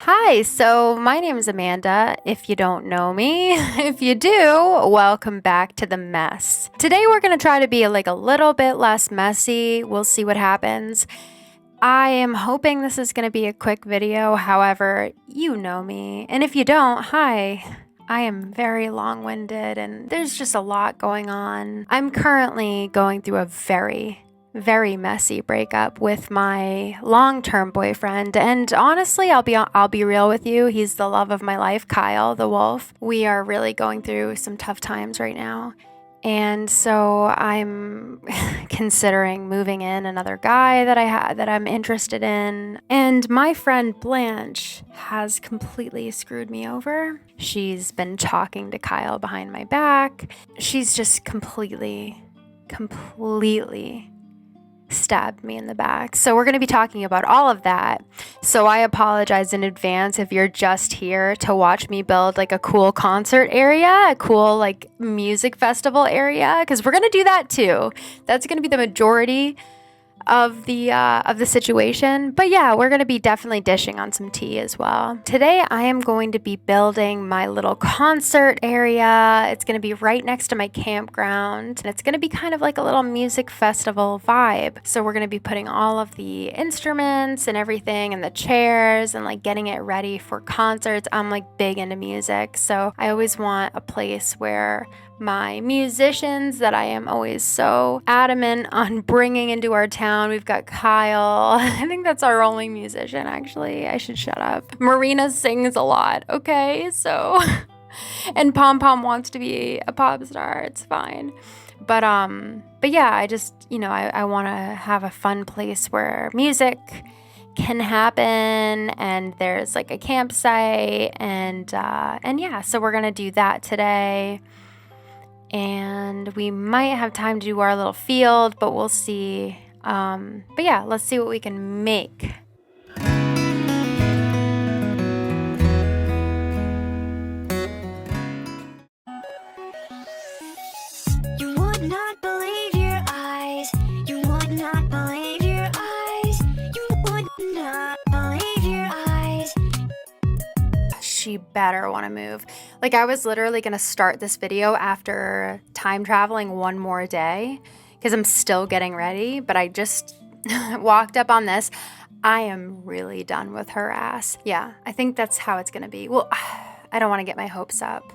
Hi, so my name is Amanda, if you don't know me. If you do, welcome back to the mess. Today we're going to try to be a little bit less messy. We'll see what happens. I am hoping this is going to be a quick video, however, you know me. And if you don't, hi. I am very long-winded and there's just a lot going on. I'm currently going through a very messy breakup with my long-term boyfriend, and honestly, I'll be real with you, he's the love of my life, Kyle the wolf. We are really going through some tough times right now, and so I'm considering moving in another guy that I'm interested in. And my friend Blanche has completely screwed me over. She's been talking to Kyle behind my back. She's just completely stabbed me in the back. So we're going to be talking about all of that. So I apologize in advance if you're just here to watch me build a cool concert area, a cool music festival area, because we're going to do that too. That's going to be the majority of the situation. But yeah, we're going to be definitely dishing on some tea as well. Today I am going to be building my little concert area. It's going to be right next to my campground, and it's going to be kind of like a little music festival vibe. So we're going to be putting all of the instruments and everything and the chairs and getting it ready for concerts. I'm big into music, so I always want a place where my musicians that I am always so adamant on bringing into our town. We've got Kyle. I think that's our only musician, actually. I should shut up. Marina sings a lot, okay? So, and Pom Pom wants to be a pop star. It's fine. But yeah, I just, I want to have a fun place where music can happen, and there's a campsite, and yeah, so we're gonna do that today. And we might have time to do our little field, but we'll see. But yeah, let's see what we can make. You would not believe your eyes. You would not believe your eyes. You would not believe your eyes. She better want to move. I was literally going to start this video after time traveling one more day because I'm still getting ready, but I just walked up on this. I am really done with her ass. Yeah, I think that's how it's going to be. Well, I don't want to get my hopes up.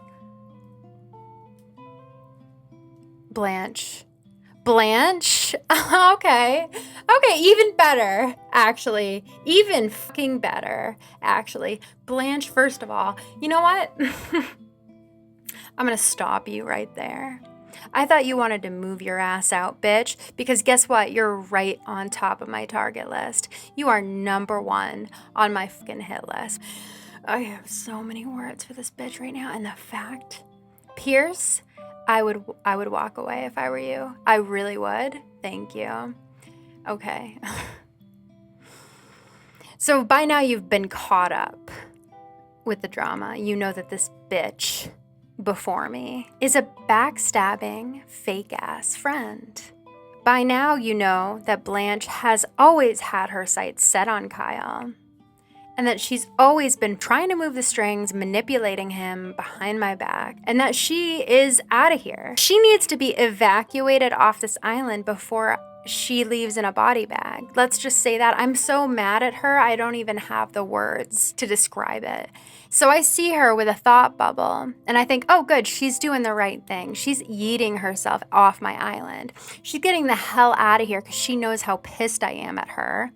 Blanche. Okay, even better, actually. Even fucking better, actually. Blanche, first of all, you know what? I'm gonna stop you right there. I thought you wanted to move your ass out, bitch, because guess what? You're right on top of my target list. You are number one on my fucking hit list. I have so many words for this bitch right now, and the fact, Pierce, I would walk away if I were you. I really would. Thank you. Okay. So by now you've been caught up with the drama. You know that this bitch before me is a backstabbing, fake-ass friend. By now you know that Blanche has always had her sights set on Kyle, and that she's always been trying to move the strings, manipulating him behind my back, and that she is out of here. She needs to be evacuated off this island before she leaves in a body bag. Let's just say that. I'm so mad at her, I don't even have the words to describe it. So I see her with a thought bubble, and I think, oh good, she's doing the right thing. She's yeeting herself off my island. She's getting the hell out of here because she knows how pissed I am at her.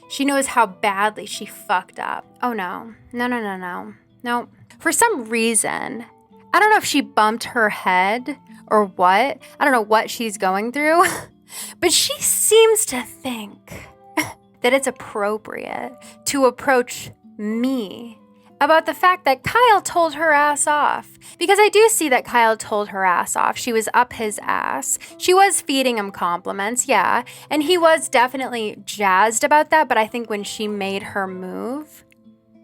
She knows how badly she fucked up. Oh no. No. For some reason, I don't know if she bumped her head or what. I don't know what she's going through, but she seems to think that it's appropriate to approach me about the fact that Kyle told her ass off. Because I do see that Kyle told her ass off. She was up his ass. She was feeding him compliments, yeah. And he was definitely jazzed about that, but I think when she made her move,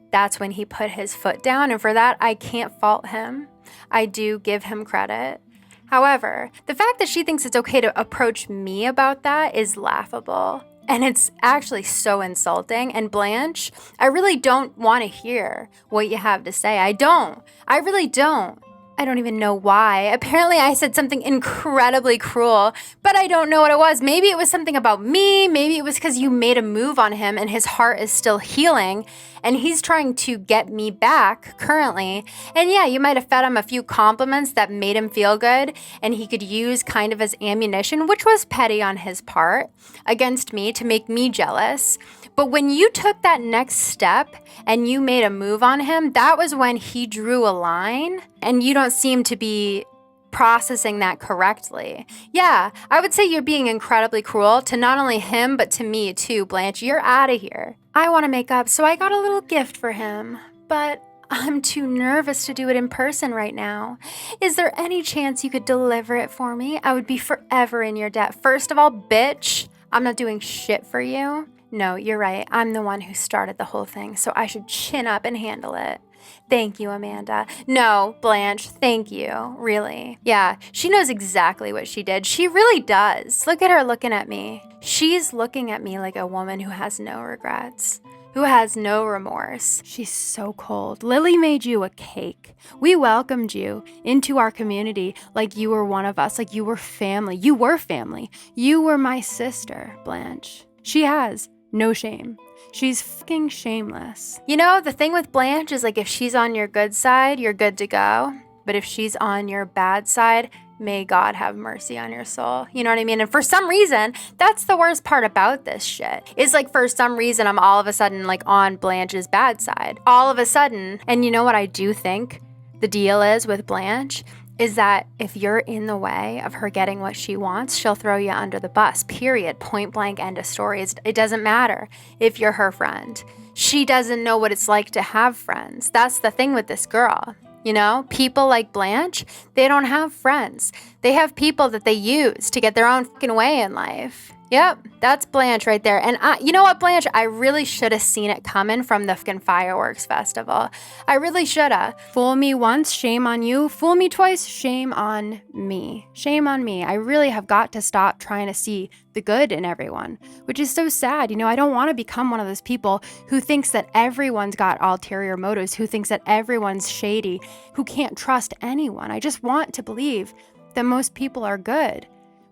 that's when he put his foot down. And for that, I can't fault him. I do give him credit. However, the fact that she thinks it's okay to approach me about that is laughable. And it's actually so insulting. And Blanche, I really don't want to hear what you have to say. I don't. I really don't. I don't even know why. Apparently I said something incredibly cruel, but I don't know what it was. Maybe it was something about me. Maybe it was because you made a move on him and his heart is still healing and he's trying to get me back currently. And yeah, you might have fed him a few compliments that made him feel good and he could use kind of as ammunition, which was petty on his part, against me to make me jealous. But when you took that next step and you made a move on him, that was when he drew a line, and you don't seem to be processing that correctly. Yeah, I would say you're being incredibly cruel to not only him, but to me too, Blanche. You're out of here. I want to make up, so I got a little gift for him, but I'm too nervous to do it in person right now. Is there any chance you could deliver it for me? I would be forever in your debt. First of all, bitch, I'm not doing shit for you. No, you're right. I'm the one who started the whole thing, so I should chin up and handle it. Thank you, Amanda. No, Blanche, thank you. Really. Yeah, she knows exactly what she did. She really does. Look at her looking at me. She's looking at me like a woman who has no regrets, who has no remorse. She's so cold. Lily made you a cake. We welcomed you into our community like you were one of us, like you were family. You were family. You were my sister, Blanche. She has no shame. She's fucking shameless. You know, the thing with Blanche is like if she's on your good side, you're good to go. But if she's on your bad side, may God have mercy on your soul. You know what I mean? And for some reason, that's the worst part about this shit. Is like for some reason, I'm all of a sudden like on Blanche's bad side. All of a sudden. And you know what I do think the deal is with Blanche? Is that if you're in the way of her getting what she wants, she'll throw you under the bus, period, point blank, end of story. It doesn't matter if you're her friend. She doesn't know what it's like to have friends. That's the thing with this girl. You know, people like Blanche, they don't have friends. They have people that they use to get their own fucking way in life. Yep, that's Blanche right there. And you know what, Blanche? I really should have seen it coming from the fucking fireworks festival. I really should have. Fool me once, shame on you. Fool me twice, shame on me. Shame on me. I really have got to stop trying to see the good in everyone, which is so sad. You know, I don't want to become one of those people who thinks that everyone's got ulterior motives, who thinks that everyone's shady, who can't trust anyone. I just want to believe that most people are good.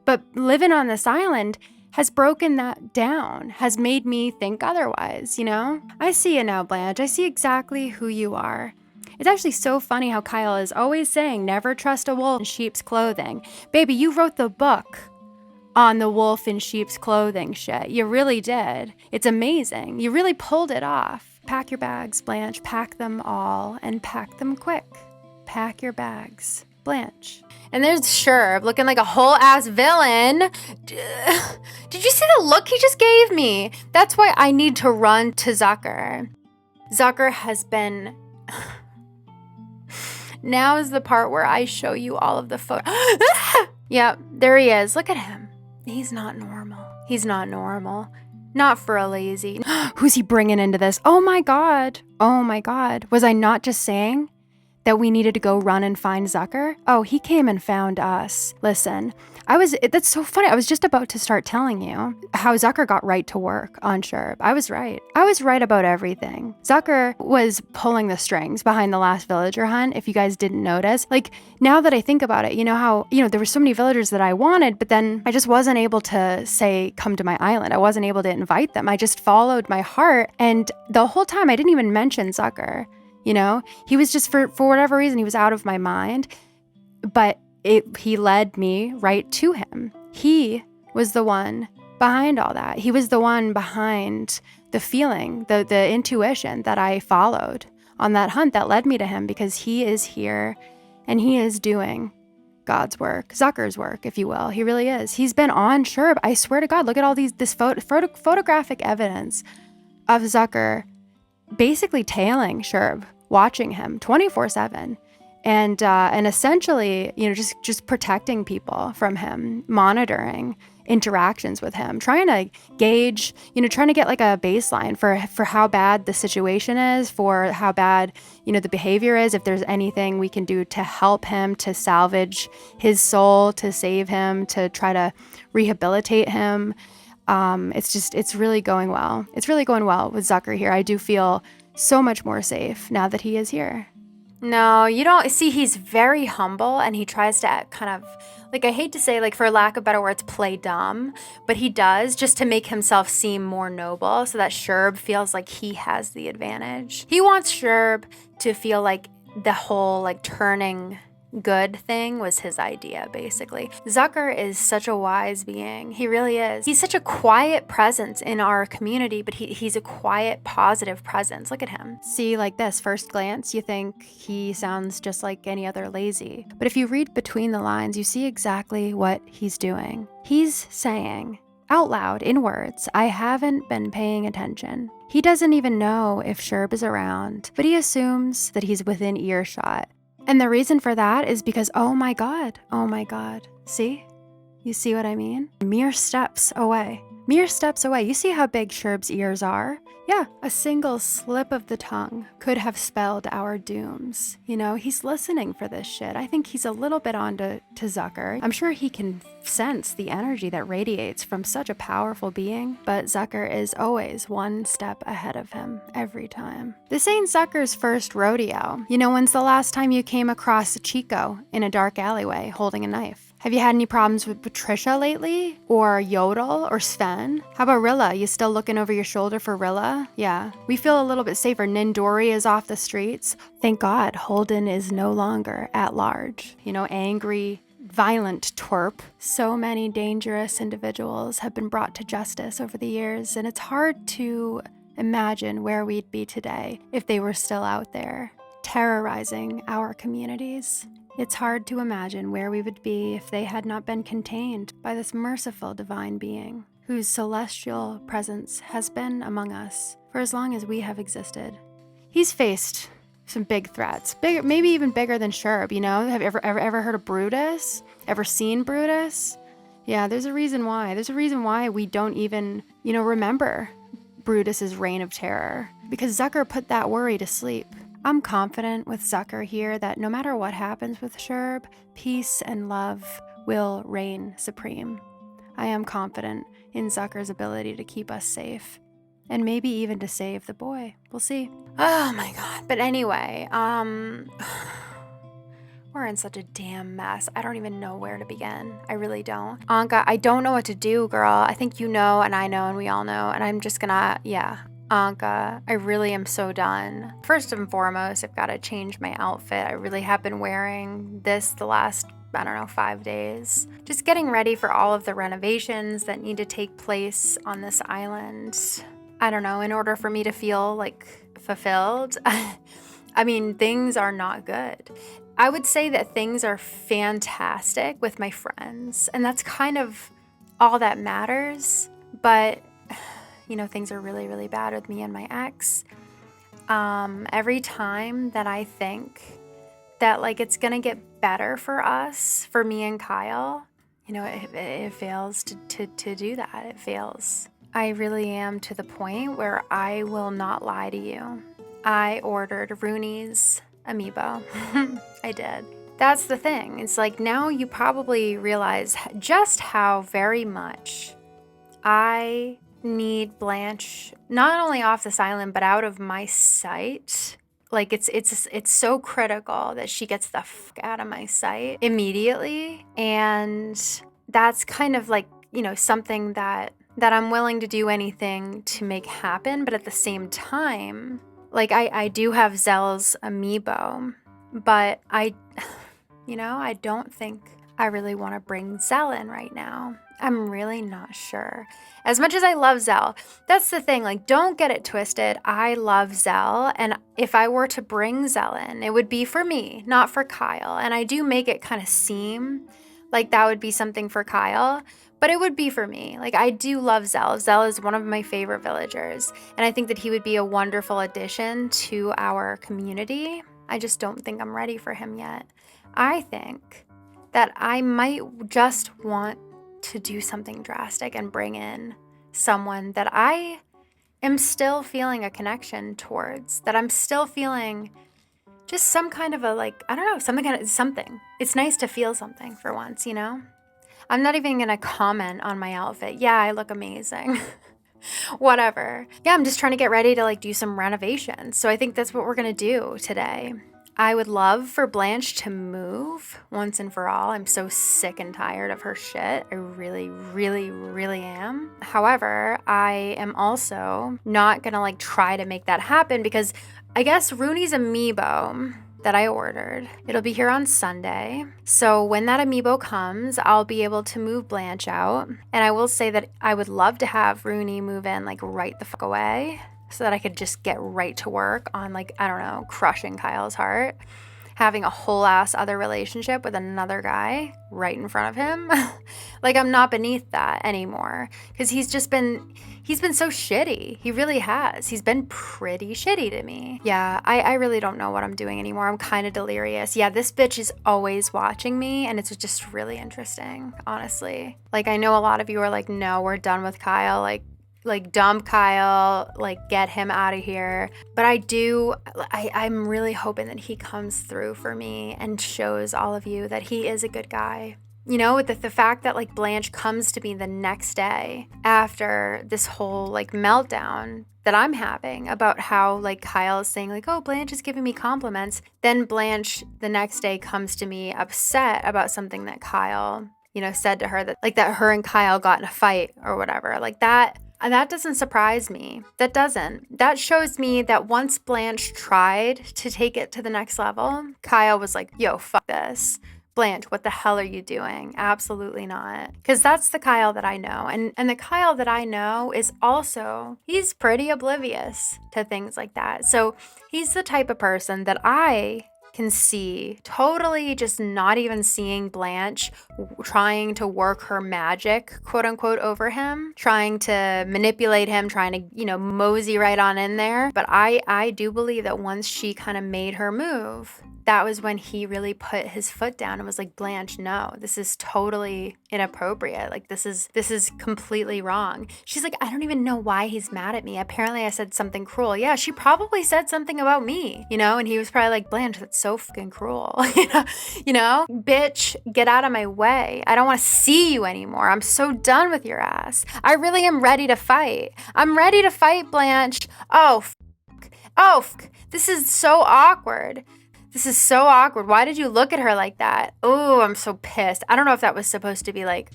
But living on this island has broken that down, has made me think otherwise, you know? I see you now, Blanche. I see exactly who you are. It's actually so funny how Kyle is always saying, never trust a wolf in sheep's clothing. Baby, you wrote the book on the wolf in sheep's clothing shit. You really did. It's amazing. You really pulled it off. Pack your bags, Blanche. Pack them all and pack them quick. Pack your bags, Blanche. And there's Sherb looking like a whole ass villain. Did you see the look he just gave me? That's why I need to run to Zucker. Zucker has been... Now is the part where I show you all of the photos. Yeah, there he is. Look at him. He's not normal. He's not normal. Not for a lazy. Who's he bringing into this? Oh my God. Oh my God. Was I not just saying that we needed to go run and find Zucker? Oh, he came and found us. Listen, that's so funny. I was just about to start telling you how Zucker got right to work on Sherb. I was right. I was right about everything. Zucker was pulling the strings behind the last villager hunt, if you guys didn't notice. Like, now that I think about it, you know how, there were so many villagers that I wanted, but then I just wasn't able to say, come to my island. I wasn't able to invite them. I just followed my heart. And the whole time I didn't even mention Zucker. He was just, for whatever reason, he was out of my mind, but he led me right to him. He was the one behind all that. He was the one behind the feeling, the intuition that I followed on that hunt that led me to him, because he is here and he is doing God's work, Zucker's work, if you will. He really is. He's been on Sherb. I swear to God, look at all this photographic evidence of Zucker basically tailing Sherb, watching him 24/7, and essentially, just protecting people from him, monitoring interactions with him, trying to gauge, trying to get like a baseline for how bad the situation is, for how bad, the behavior is, if there's anything we can do to help him, to salvage his soul, to save him, to try to rehabilitate him. It's really going well. It's really going well with Zucker here. I do feel so much more safe now that he is here. No, you don't. See, he's very humble and he tries to kind of, like, I hate to say, like, for lack of better words, play dumb, but he does just to make himself seem more noble so that Sherb feels like he has the advantage. He wants Sherb to feel like the whole, like, turning good thing was his idea, basically. Zucker is such a wise being. He really is. He's such a quiet presence in our community, but he's a quiet, positive presence. Look at him. See, like this, first glance, you think he sounds just like any other lazy. But if you read between the lines, you see exactly what he's doing. He's saying, out loud, in words, I haven't been paying attention. He doesn't even know if Sherb is around, but he assumes that he's within earshot. And the reason for that is because, oh my God. See? You see what I mean? Mere steps away. You see how big Sherb's ears are? Yeah, a single slip of the tongue could have spelled our dooms. You know, he's listening for this shit. I think he's a little bit on to Zucker. I'm sure he can sense the energy that radiates from such a powerful being, but Zucker is always one step ahead of him every time. This ain't Zucker's first rodeo. You know, when's the last time you came across a Chico in a dark alleyway holding a knife? Have you had any problems with Patricia lately? Or Yodel? Or Sven? How about Rilla? You still looking over your shoulder for Rilla? Yeah. We feel a little bit safer. Nindori is off the streets. Thank God Holden is no longer at large. You know, angry, violent twerp. So many dangerous individuals have been brought to justice over the years, and it's hard to imagine where we'd be today if they were still out there, terrorizing our communities. It's hard to imagine where we would be if they had not been contained by this merciful divine being, whose celestial presence has been among us for as long as we have existed. He's faced some big threats, big, maybe even bigger than Sherb, you know? Have you ever heard of Brutus? Ever seen Brutus? Yeah, there's a reason why. There's a reason why we don't even, remember Brutus's reign of terror, because Zucker put that worry to sleep. I'm confident with Zucker here that no matter what happens with Sherb, peace and love will reign supreme. I am confident in Zucker's ability to keep us safe, and maybe even to save the boy. We'll see. Oh my God. But anyway, we're in such a damn mess. I don't even know where to begin. I really don't. Anka, I don't know what to do, girl. I think you know, and I know, and we all know, and I'm just gonna, Anka, I really am so done. First and foremost, I've got to change my outfit. I really have been wearing this the last, 5 days. Just getting ready for all of the renovations that need to take place on this island. I don't know, in order for me to feel like fulfilled. I mean, things are not good. I would say that things are fantastic with my friends, and that's kind of all that matters. But things are really, really bad with me and my ex. Every time that I think that, like, it's gonna get better for us, for me and Kyle, it fails to do that. It fails. I really am to the point where I will not lie to you. I ordered Rooney's amiibo. I did. That's the thing. It's like, now you probably realize just how very much I need Blanche not only off this island but out of my sight. Like, it's so critical that she gets the fuck out of my sight immediately. And that's kind of like, something that I'm willing to do anything to make happen. But at the same time, like, I do have Zelle's amiibo, but I don't think I really want to bring Zell in right now. I'm really not sure. As much as I love Zell, that's the thing. Like, don't get it twisted. I love Zell, and if I were to bring Zell in, it would be for me, not for Kyle. And I do make it kind of seem like that would be something for Kyle, but it would be for me. Like, I do love Zell. Zell is one of my favorite villagers, and I think that he would be a wonderful addition to our community. I just don't think I'm ready for him yet. I think that I might just want to do something drastic and bring in someone that I am still feeling a connection towards, that I'm still feeling just some kind of a, like, I don't know, something. It's nice to feel something for once, I'm not even gonna comment on my outfit. Yeah, I look amazing. Whatever. Yeah, I'm just trying to get ready to like do some renovations. So I think that's what we're gonna do today. I would love for Blanche to move once and for all. I'm so sick and tired of her shit. I really, really, really am. However, I am also not gonna like try to make that happen because I guess Rooney's amiibo that I ordered, it'll be here on Sunday. So when that amiibo comes, I'll be able to move Blanche out. And I will say that I would love to have Rooney move in like right the fuck away so that I could just get right to work on like, I don't know, crushing Kyle's heart. Having a whole ass other relationship with another guy right in front of him. Like I'm not beneath that anymore because he's been so shitty. He really has. He's been pretty shitty to me. Yeah, I really don't know what I'm doing anymore. I'm kind of delirious. Yeah, this bitch is always watching me and it's just really interesting, honestly. Like I know a lot of you are like, no, we're done with Kyle. Like dump Kyle, like get him out of here. But I'm really hoping that he comes through for me and shows all of you that he is a good guy. You know, with the fact that like Blanche comes to me the next day after this whole like meltdown that I'm having about how like Kyle is saying like, oh, Blanche is giving me compliments. Then Blanche the next day comes to me upset about something that Kyle, you know, said to her that her and Kyle got in a fight or whatever. Like that doesn't surprise me. That doesn't. That shows me that once Blanche tried to take it to the next level, Kyle was like, yo, fuck this. Blanche, what the hell are you doing? Absolutely not. Because that's the Kyle that I know. And the Kyle that I know is also, he's pretty oblivious to things like that. So he's the type of person that I can see totally just not even seeing Blanche trying to work her magic, quote unquote, over him, trying to manipulate him, trying to, you know, mosey right on in there. But I do believe that once she kind of made her move, that was when he really put his foot down and was like, Blanche, no, this is totally inappropriate. Like this is completely wrong. She's like, I don't even know why he's mad at me. Apparently I said something cruel. Yeah, she probably said something about me, you know? And he was probably like, Blanche, that's so fucking cruel. you know? Bitch, get out of my way. I don't want to see you anymore. I'm so done with your ass. I really am ready to fight. I'm ready to fight, Blanche. This is so awkward. This is so awkward. Why did you look at her like that? Oh, I'm so pissed. I don't know if that was supposed to be like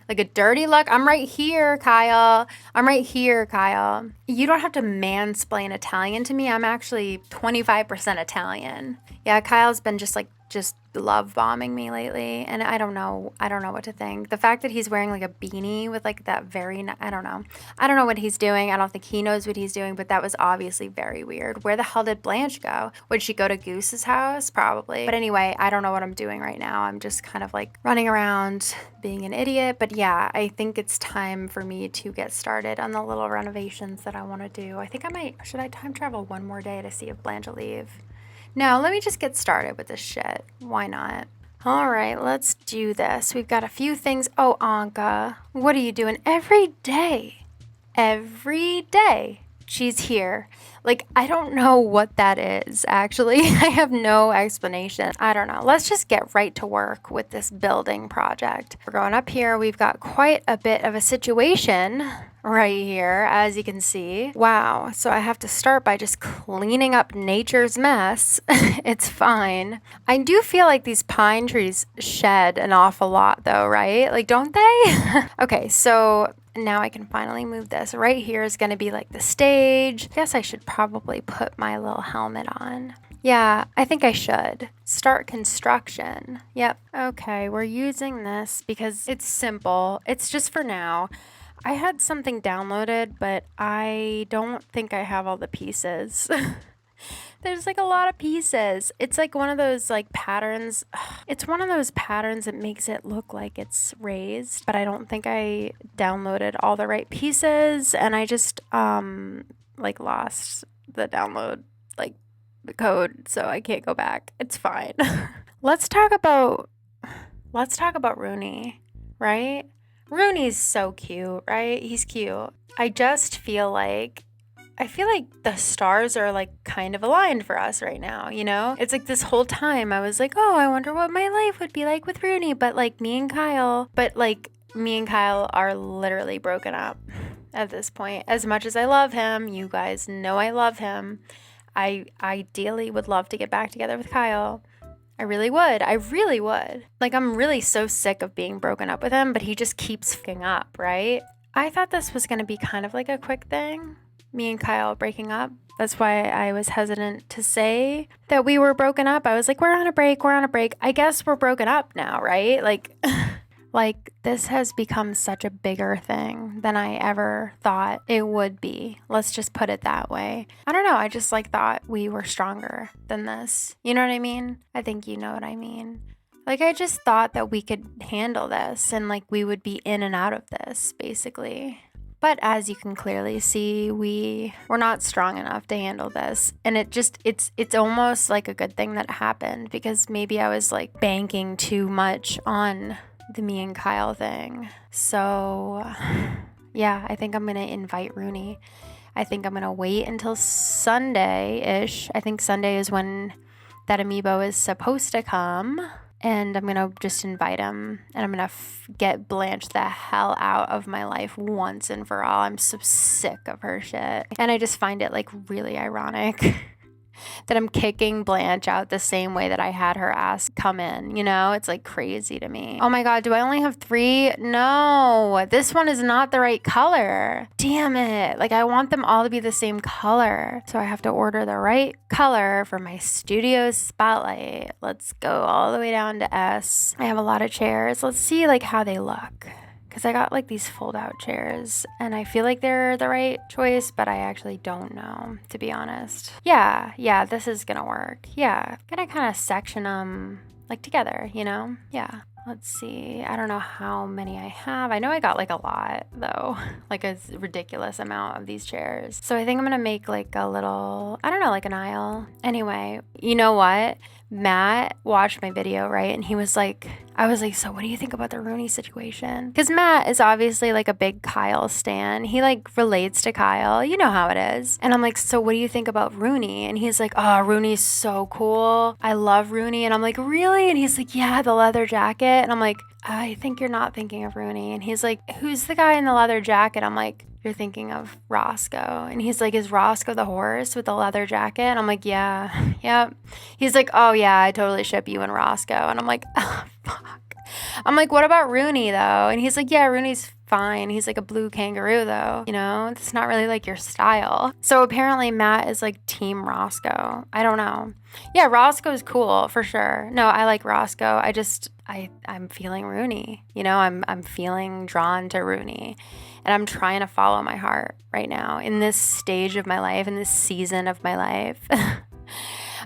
a dirty look. I'm right here, Kyle. I'm right here, Kyle. You don't have to mansplain Italian to me. I'm actually 25% Italian. Yeah, Kyle's been just love bombing me lately, and I don't know what to think. The fact that he's wearing like a beanie with like that I don't know what he's doing. I don't think he knows what he's doing, but that was obviously very weird. Where the hell did Blanche go? Would she go to Goose's house? Probably. But anyway, I don't know what I'm doing right now. I'm just kind of like running around being an idiot. But yeah, I think it's time for me to get started on the little renovations that I want to do. I think should I time travel one more day to see if Blanche will leave? No, let me just get started with this shit. Why not? All right, let's do this. We've got a few things. Oh, Anka, what are you doing every day? Every day she's here. Like, I don't know what that is, actually. I have no explanation. I don't know. Let's just get right to work with this building project. We're going up here. We've got quite a bit of a situation right here, as you can see. Wow. So I have to start by just cleaning up nature's mess. It's fine. I do feel like these pine trees shed an awful lot though, right? Like, don't they? Okay, so now I can finally move this. Right here is going to be like the stage. Guess I should probably put my little helmet on. Yeah, I think I should. Start construction. Yep. Okay, we're using this because it's simple. It's just for now. I had something downloaded, but I don't think I have all the pieces. There's like a lot of pieces. It's like one of those like patterns. It's one of those patterns that makes it look like it's raised, but I don't think I downloaded all the right pieces, and I just like lost the download, like the code, so I can't go back. It's fine. Let's talk about Rooney, right? Rooney's so cute, right? He's cute. I just feel like I feel like the stars are like kind of aligned for us right now, you know? It's like this whole time I was like, oh, I wonder what my life would be like with Rooney, but like me and Kyle are literally broken up at this point. As much as I love him, you guys know I love him. I ideally would love to get back together with Kyle. I really would. Like, I'm really so sick of being broken up with him, but he just keeps fucking up, right? I thought this was going to be kind of like a quick thing, me and Kyle breaking up. That's why I was hesitant to say that we were broken up. I was like, we're on a break. I guess we're broken up now, right? Like, this has become such a bigger thing than I ever thought it would be. Let's just put it that way. I don't know. I just thought we were stronger than this. You know what I mean? I think you know what I mean. Like, I just thought that we could handle this and we would be in and out of this, basically. But as you can clearly see, we're not strong enough to handle this. And it's almost like a good thing that it happened, because maybe I was banking too much on the me and Kyle thing. So yeah, I think I'm going to invite Rooney. I think I'm going to wait until Sunday-ish. I think Sunday is when that amiibo is supposed to come. And I'm going to just invite him. And I'm going to get Blanche the hell out of my life once and for all. I'm so sick of her shit. And I just find it really ironic that I'm kicking Blanche out the same way that I had her ass come in, you know? It's crazy to me. Oh my God, do I only have 3? No, this one is not the right color. Damn it. I want them all to be the same color. So I have to order the right color for my studio spotlight. Let's go all the way down to S. I have a lot of chairs. Let's see how they look. Because I got these fold-out chairs, and I feel like they're the right choice, but I actually don't know, to be honest. Yeah, this is gonna work. Yeah, gonna kind of section them together, you know? Yeah. Let's see. I don't know how many I have. I know I got a lot, though. A ridiculous amount of these chairs. So I think I'm gonna make a little, I don't know, an aisle. Anyway, you know what? Matt watched my video, right? And he was I was so what do you think about the Rooney situation? Because Matt is obviously a big Kyle stan. He relates to Kyle. You know how it is. And I'm so what do you think about Rooney? And he's oh, Rooney's so cool. I love Rooney. And I'm really? And he's yeah, the leather jacket. And I'm I think you're not thinking of Rooney. And he's who's the guy in the leather jacket? I'm you're thinking of Roscoe. And he's is Roscoe the horse with the leather jacket? And I'm yeah, yep. He's oh yeah, I totally ship you and Roscoe. And I'm oh, fuck. I'm what about Rooney though? And he's yeah, Rooney's fine. He's a blue kangaroo though. You know, it's not really your style. So apparently Matt is team Roscoe. I don't know. Yeah, Roscoe's cool for sure. No, I like Roscoe. I'm feeling Rooney. You know, I'm feeling drawn to Rooney. And I'm trying to follow my heart right now in this stage of my life, in this season of my life.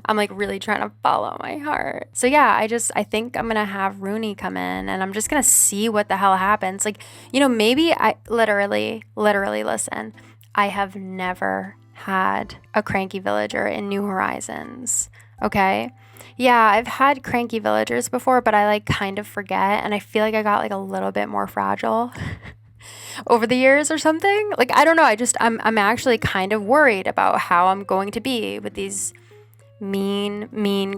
I'm really trying to follow my heart. So yeah, I think I'm going to have Rooney come in, and I'm just going to see what the hell happens. Maybe I literally listen. I have never had a cranky villager in New Horizons. Okay. Yeah, I've had cranky villagers before, but I kind of forget. And I feel I got a little bit more fragile over the years or something. I don't know. I'm actually kind of worried about how I'm going to be with these mean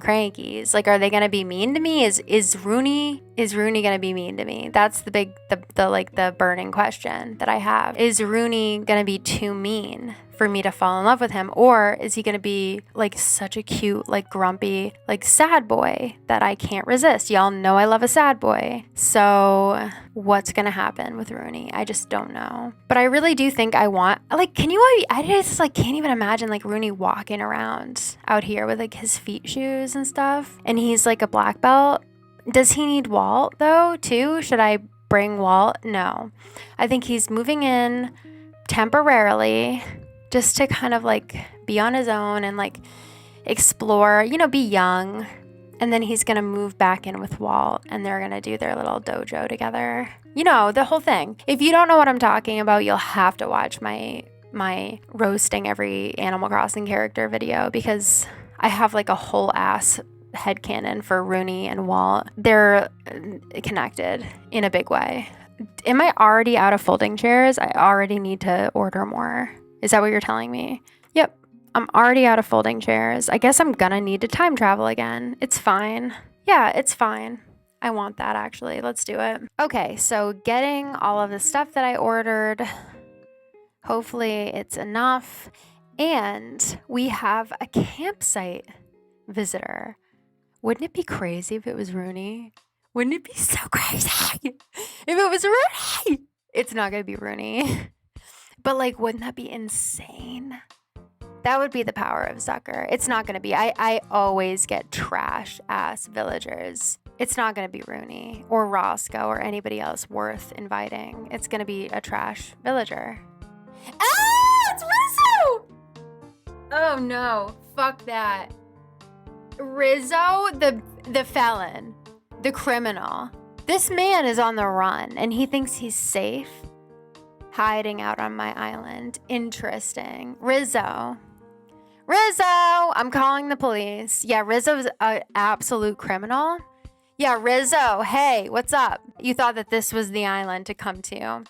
crankies. Are they gonna be mean to me? Is Rooney gonna be mean to me? That's the burning question that I have. Is Rooney gonna be too mean for me to fall in love with him? Or is he gonna be such a cute, grumpy, sad boy that I can't resist? Y'all know I love a sad boy. So what's gonna happen with Rooney? I just don't know. But I really do think I want, I just can't even imagine Rooney walking around out here with his feet shoes and stuff. And he's a black belt. Does he need Walt though too? Should I bring Walt? No. I think he's moving in temporarily just to kind of be on his own and explore, be young. And then he's going to move back in with Walt, and they're going to do their little dojo together. The whole thing. If you don't know what I'm talking about, you'll have to watch my roasting every Animal Crossing character video, because I have a whole ass headcanon for Rooney and Walt. They're connected in a big way. Am I already out of folding chairs? I already need to order more. Is that what you're telling me? Yep. I'm already out of folding chairs. I guess I'm gonna need to time travel again. It's fine. Yeah, it's fine. I want that, actually. Let's do it. Okay, so getting all of the stuff that I ordered. Hopefully it's enough. And we have a campsite visitor. Wouldn't it be crazy if it was Rooney? Wouldn't it be so crazy if it was Rooney? It's not going to be Rooney. But, like, wouldn't that be insane? That would be the power of Zucker. It's not going to be. I always get trash-ass villagers. It's not going to be Rooney or Roscoe or anybody else worth inviting. It's going to be a trash villager. Ah! It's Rizzo! Oh, no. Fuck that. Rizzo, the felon, the criminal. This man is on the run, and he thinks he's safe hiding out on my island. Interesting. Rizzo, I'm calling the police. Yeah, Rizzo's an absolute criminal. Yeah, Rizzo, hey, what's up? You thought that this was the island to come to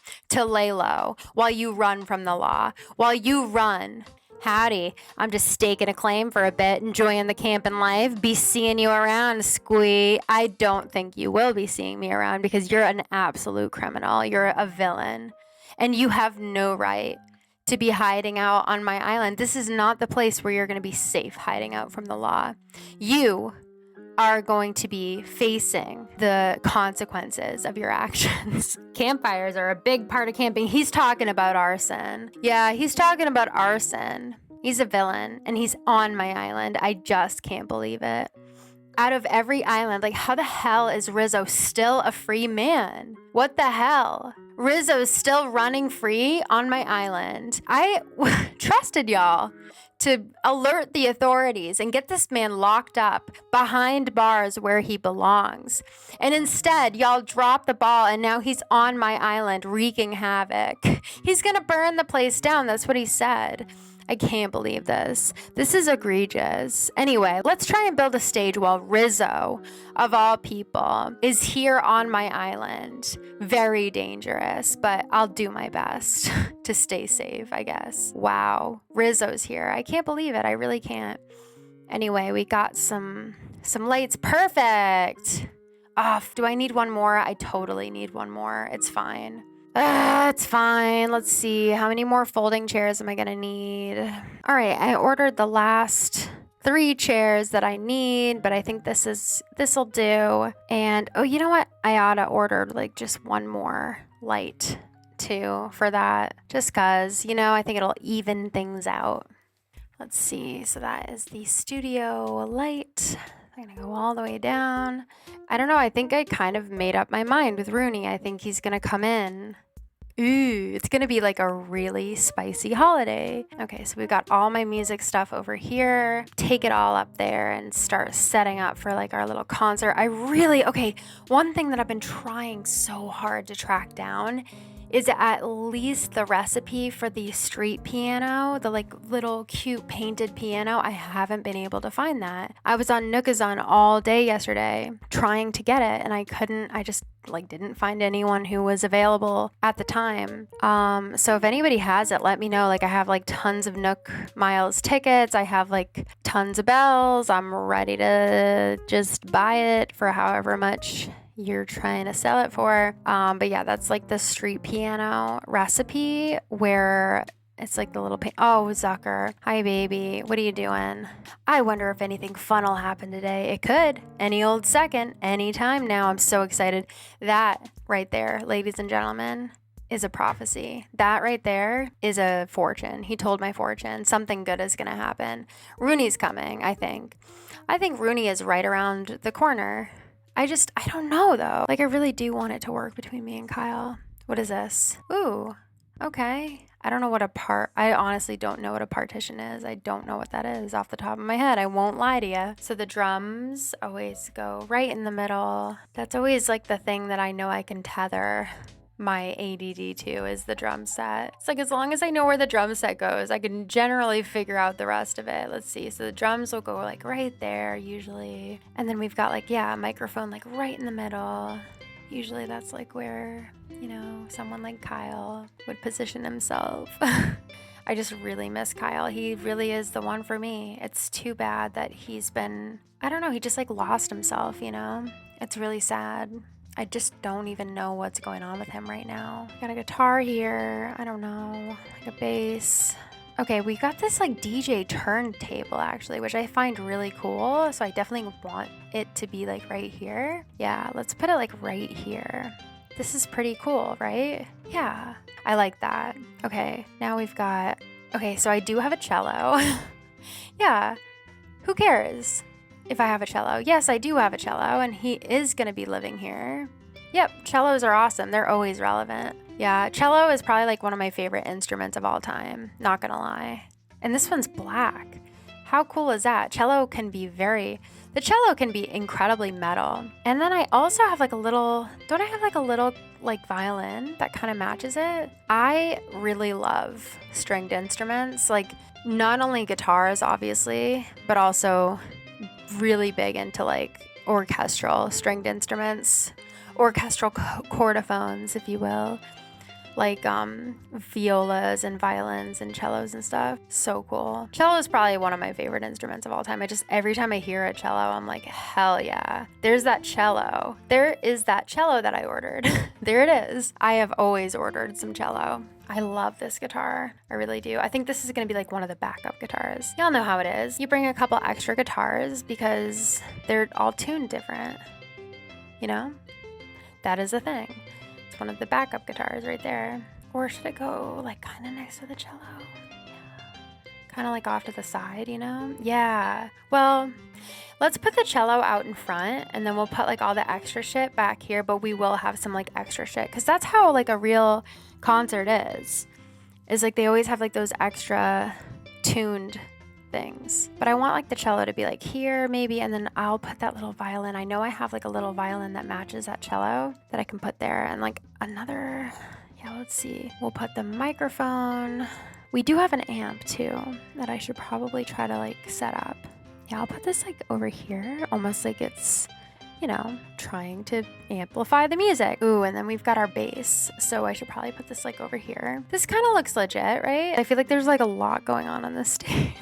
lay low while you run from the law, while you run. Howdy, I'm just staking a claim for a bit, enjoying the camping life. Be seeing you around, Squee. I don't think you will be seeing me around because you're an absolute criminal. You're a villain, and you have no right to be hiding out on my island. This is not the place where you're going to be safe hiding out from the law. You are going to be facing the consequences of your actions. Campfires are a big part of camping. He's talking about arson. Yeah, he's talking about arson. He's a villain, and he's on my island. I just can't believe it. Out of every island, like, how the hell is Rizzo still a free man? What the hell? Rizzo's still running free on my island. I trusted y'all to alert the authorities and get this man locked up behind bars where he belongs. And instead, y'all dropped the ball, and now he's on my island wreaking havoc. He's gonna burn the place down. That's what he said. I can't believe this. This is egregious. Anyway, let's try and build a stage while Rizzo, of all people, is here on my island. Very dangerous, but I'll do my best to stay safe, I guess. Wow, Rizzo's here. I can't believe it. I really can't. Anyway, we got some lights. Perfect. Off. Do I need one more? I totally need one more. It's fine. It's fine. Let's see. How many more folding chairs am I going to need? All right. I ordered the last 3 chairs that I need, but I think this'll do. And, oh, you know what? I ought to order like just one more light too for that. Just cause, I think it'll even things out. Let's see. So that is the studio light. I'm going to go all the way down. I don't know. I think I kind of made up my mind with Rooney. I think he's going to come in. Ooh, it's going to be like a really spicy holiday. Okay, so we've got all my music stuff over here. Take it all up there and start setting up for like our little concert. Okay, one thing that I've been trying so hard to track down is at least the recipe for the street piano, the like little cute painted piano. I haven't been able to find that. I was on Nookazon all day yesterday trying to get it, and I just didn't find anyone who was available at the time. So if anybody has it, let me know. Like, I have like tons of Nook Miles tickets. I have like tons of bells. I'm ready to just buy it for however much you're trying to sell it for. But yeah, that's like the street piano recipe where it's like the little oh, Zucker. Hi, baby. What are you doing? I wonder if anything fun will happen today. It could. Any old second. Anytime now. I'm so excited. That right there, ladies and gentlemen, is a prophecy. That right there is a fortune. He told my fortune. Something good is going to happen. Rooney's coming, I think. I think Rooney is right around the corner. I don't know though. Like, I really do want it to work between me and Kyle. What is this? Ooh, okay. I don't know I honestly don't know what a partition is. I don't know what that is off the top of my head. I won't lie to you. So the drums always go right in the middle. That's always like the thing that I know I can tether my ADD to, is the drum set. It's like, as long as I know where the drum set goes, I can generally figure out the rest of it. Let's see. So the drums will go like right there usually. And then we've got like, a microphone like right in the middle. Usually that's like where, someone like Kyle would position himself. I just really miss Kyle. He really is the one for me. It's too bad that he's been, I don't know, he just like lost himself, you know? It's really sad. I just don't even know what's going on with him right now. Got a guitar here. I don't know, like a bass. Okay, we got this like DJ turntable actually, which I find really cool. So I definitely want it to be like right here. Yeah, let's put it like right here. This is pretty cool, right? Yeah, I like that. Okay, now we've got, okay, so I do have a cello. Yeah, who cares if I have a cello? Yes, I do have a cello, and he is gonna be living here. Yep, cellos are awesome. They're always relevant. Yeah, cello is probably like one of my favorite instruments of all time, not gonna lie. And this one's black. How cool is that? The cello can be incredibly metal. And then I also have like a little, don't I have like a little like violin that kind of matches it? I really love stringed instruments, like not only guitars obviously, but also really big into like orchestral stringed instruments, orchestral chordophones, if you will. Like violas and violins and cellos and stuff. So cool. Cello is probably one of my favorite instruments of all time. Every time I hear a cello, I'm like, hell yeah. There's that cello. There is that cello that I ordered. There it is. I have always ordered some cello. I love this guitar. I really do. I think this is going to be like one of the backup guitars. Y'all know how it is. You bring a couple extra guitars because they're all tuned different. You know? That is a thing. One of the backup guitars right there. Or should it go like kind of next to the cello? Yeah. Kind of like off to the side, you know? Yeah. Well, let's put the cello out in front and then we'll put like all the extra shit back here, but we will have some like extra shit because that's how like a real concert is like they always have like those extra tuned things. But I want like the cello to be like here maybe, and then I'll put that little violin. I know I have like a little violin that matches that cello that I can put there, and like another, yeah, let's see. We'll put the microphone. We do have an amp too that I should probably try to like set up. Yeah, I'll put this like over here, almost like it's, you know, trying to amplify the music. Ooh, and then we've got our bass. So I should probably put this like over here. This kind of looks legit, right? I feel like there's like a lot going on this stage.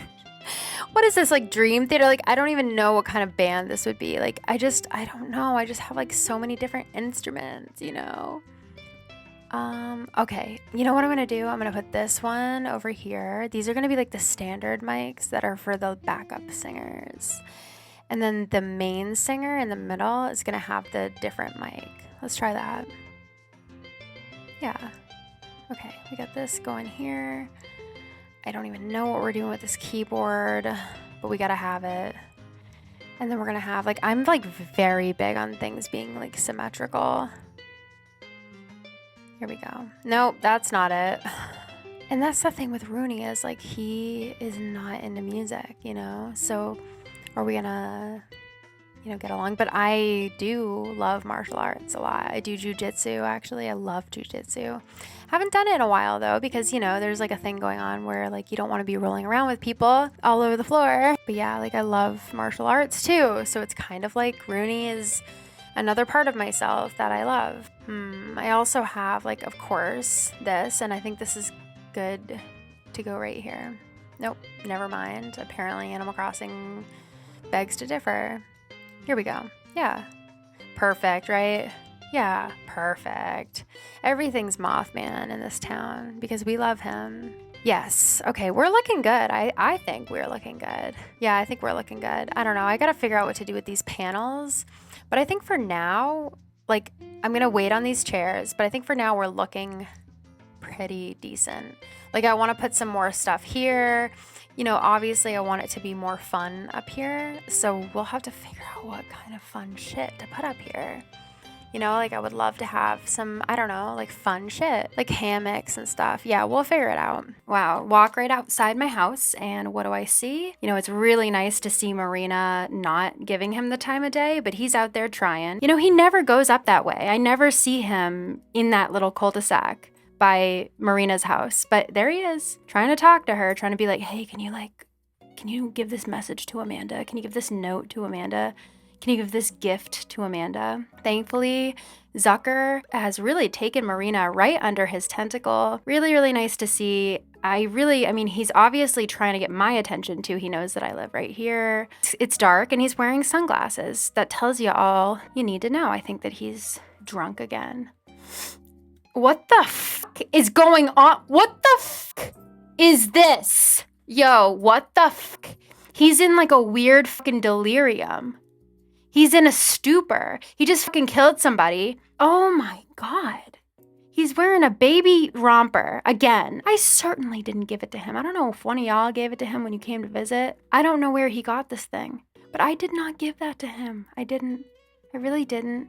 What is this, like Dream Theater? Like, I don't even know what kind of band this would be. Like, I don't know. I just have like so many different instruments, you know? Okay. You know what I'm going to do? I'm going to put this one over here. These are going to be like the standard mics that are for the backup singers. And then the main singer in the middle is going to have the different mic. Let's try that. Yeah. Okay. We got this going here. I don't even know what we're doing with this keyboard, but we gotta have it. And then we're gonna have like, I'm like very big on things being like symmetrical. Here we go. Nope, that's not it. And that's the thing with Rooney is like, he is not into music, you know? So are we gonna, you know, get along? But I do love martial arts a lot. I do jujitsu, actually. I love jujitsu. Haven't done it in a while though, because, you know, there's like a thing going on where like you don't want to be rolling around with people all over the floor. But yeah, like I love martial arts too. So it's kind of like Rooney is another part of myself that I love. I also have like, of course, this, and I think this is good to go right here. Nope, never mind. Apparently Animal Crossing begs to differ. Here we go. Yeah. Perfect, right? Yeah, perfect. Everything's Mothman in this town because we love him. Yes. Okay, we're looking good. I think we're looking good. Yeah, I think we're looking good. I don't know. I got to figure out what to do with these panels. But I think for now, like, I'm going to wait on these chairs. But I think for now, we're looking pretty decent. Like, I want to put some more stuff here. You know, obviously, I want it to be more fun up here. So we'll have to figure out what kind of fun shit to put up here. You know, like I would love to have some, I don't know, like fun shit, like hammocks and stuff. Yeah, we'll figure it out. Wow, walk right outside my house and what do I see? You know, it's really nice to see Marina not giving him the time of day, but he's out there trying. You know, he never goes up that way. I never see him in that little cul-de-sac by Marina's house, but there he is trying to talk to her, trying to be like, hey, can you give this message to Amanda? Can you give this note to Amanda? Can you give this gift to Amanda? Thankfully, Zucker has really taken Marina right under his tentacle. Really, really nice to see. he's obviously trying to get my attention too. He knows that I live right here. It's dark and he's wearing sunglasses. That tells you all you need to know. I think that he's drunk again. What the fuck is going on? What the fuck is this? Yo, what the fuck? He's in like a weird fucking delirium. He's in a stupor. He just fucking killed somebody. Oh my God. He's wearing a baby romper again. I certainly didn't give it to him. I don't know if one of y'all gave it to him when you came to visit. I don't know where he got this thing, but I did not give that to him. I didn't. I really didn't.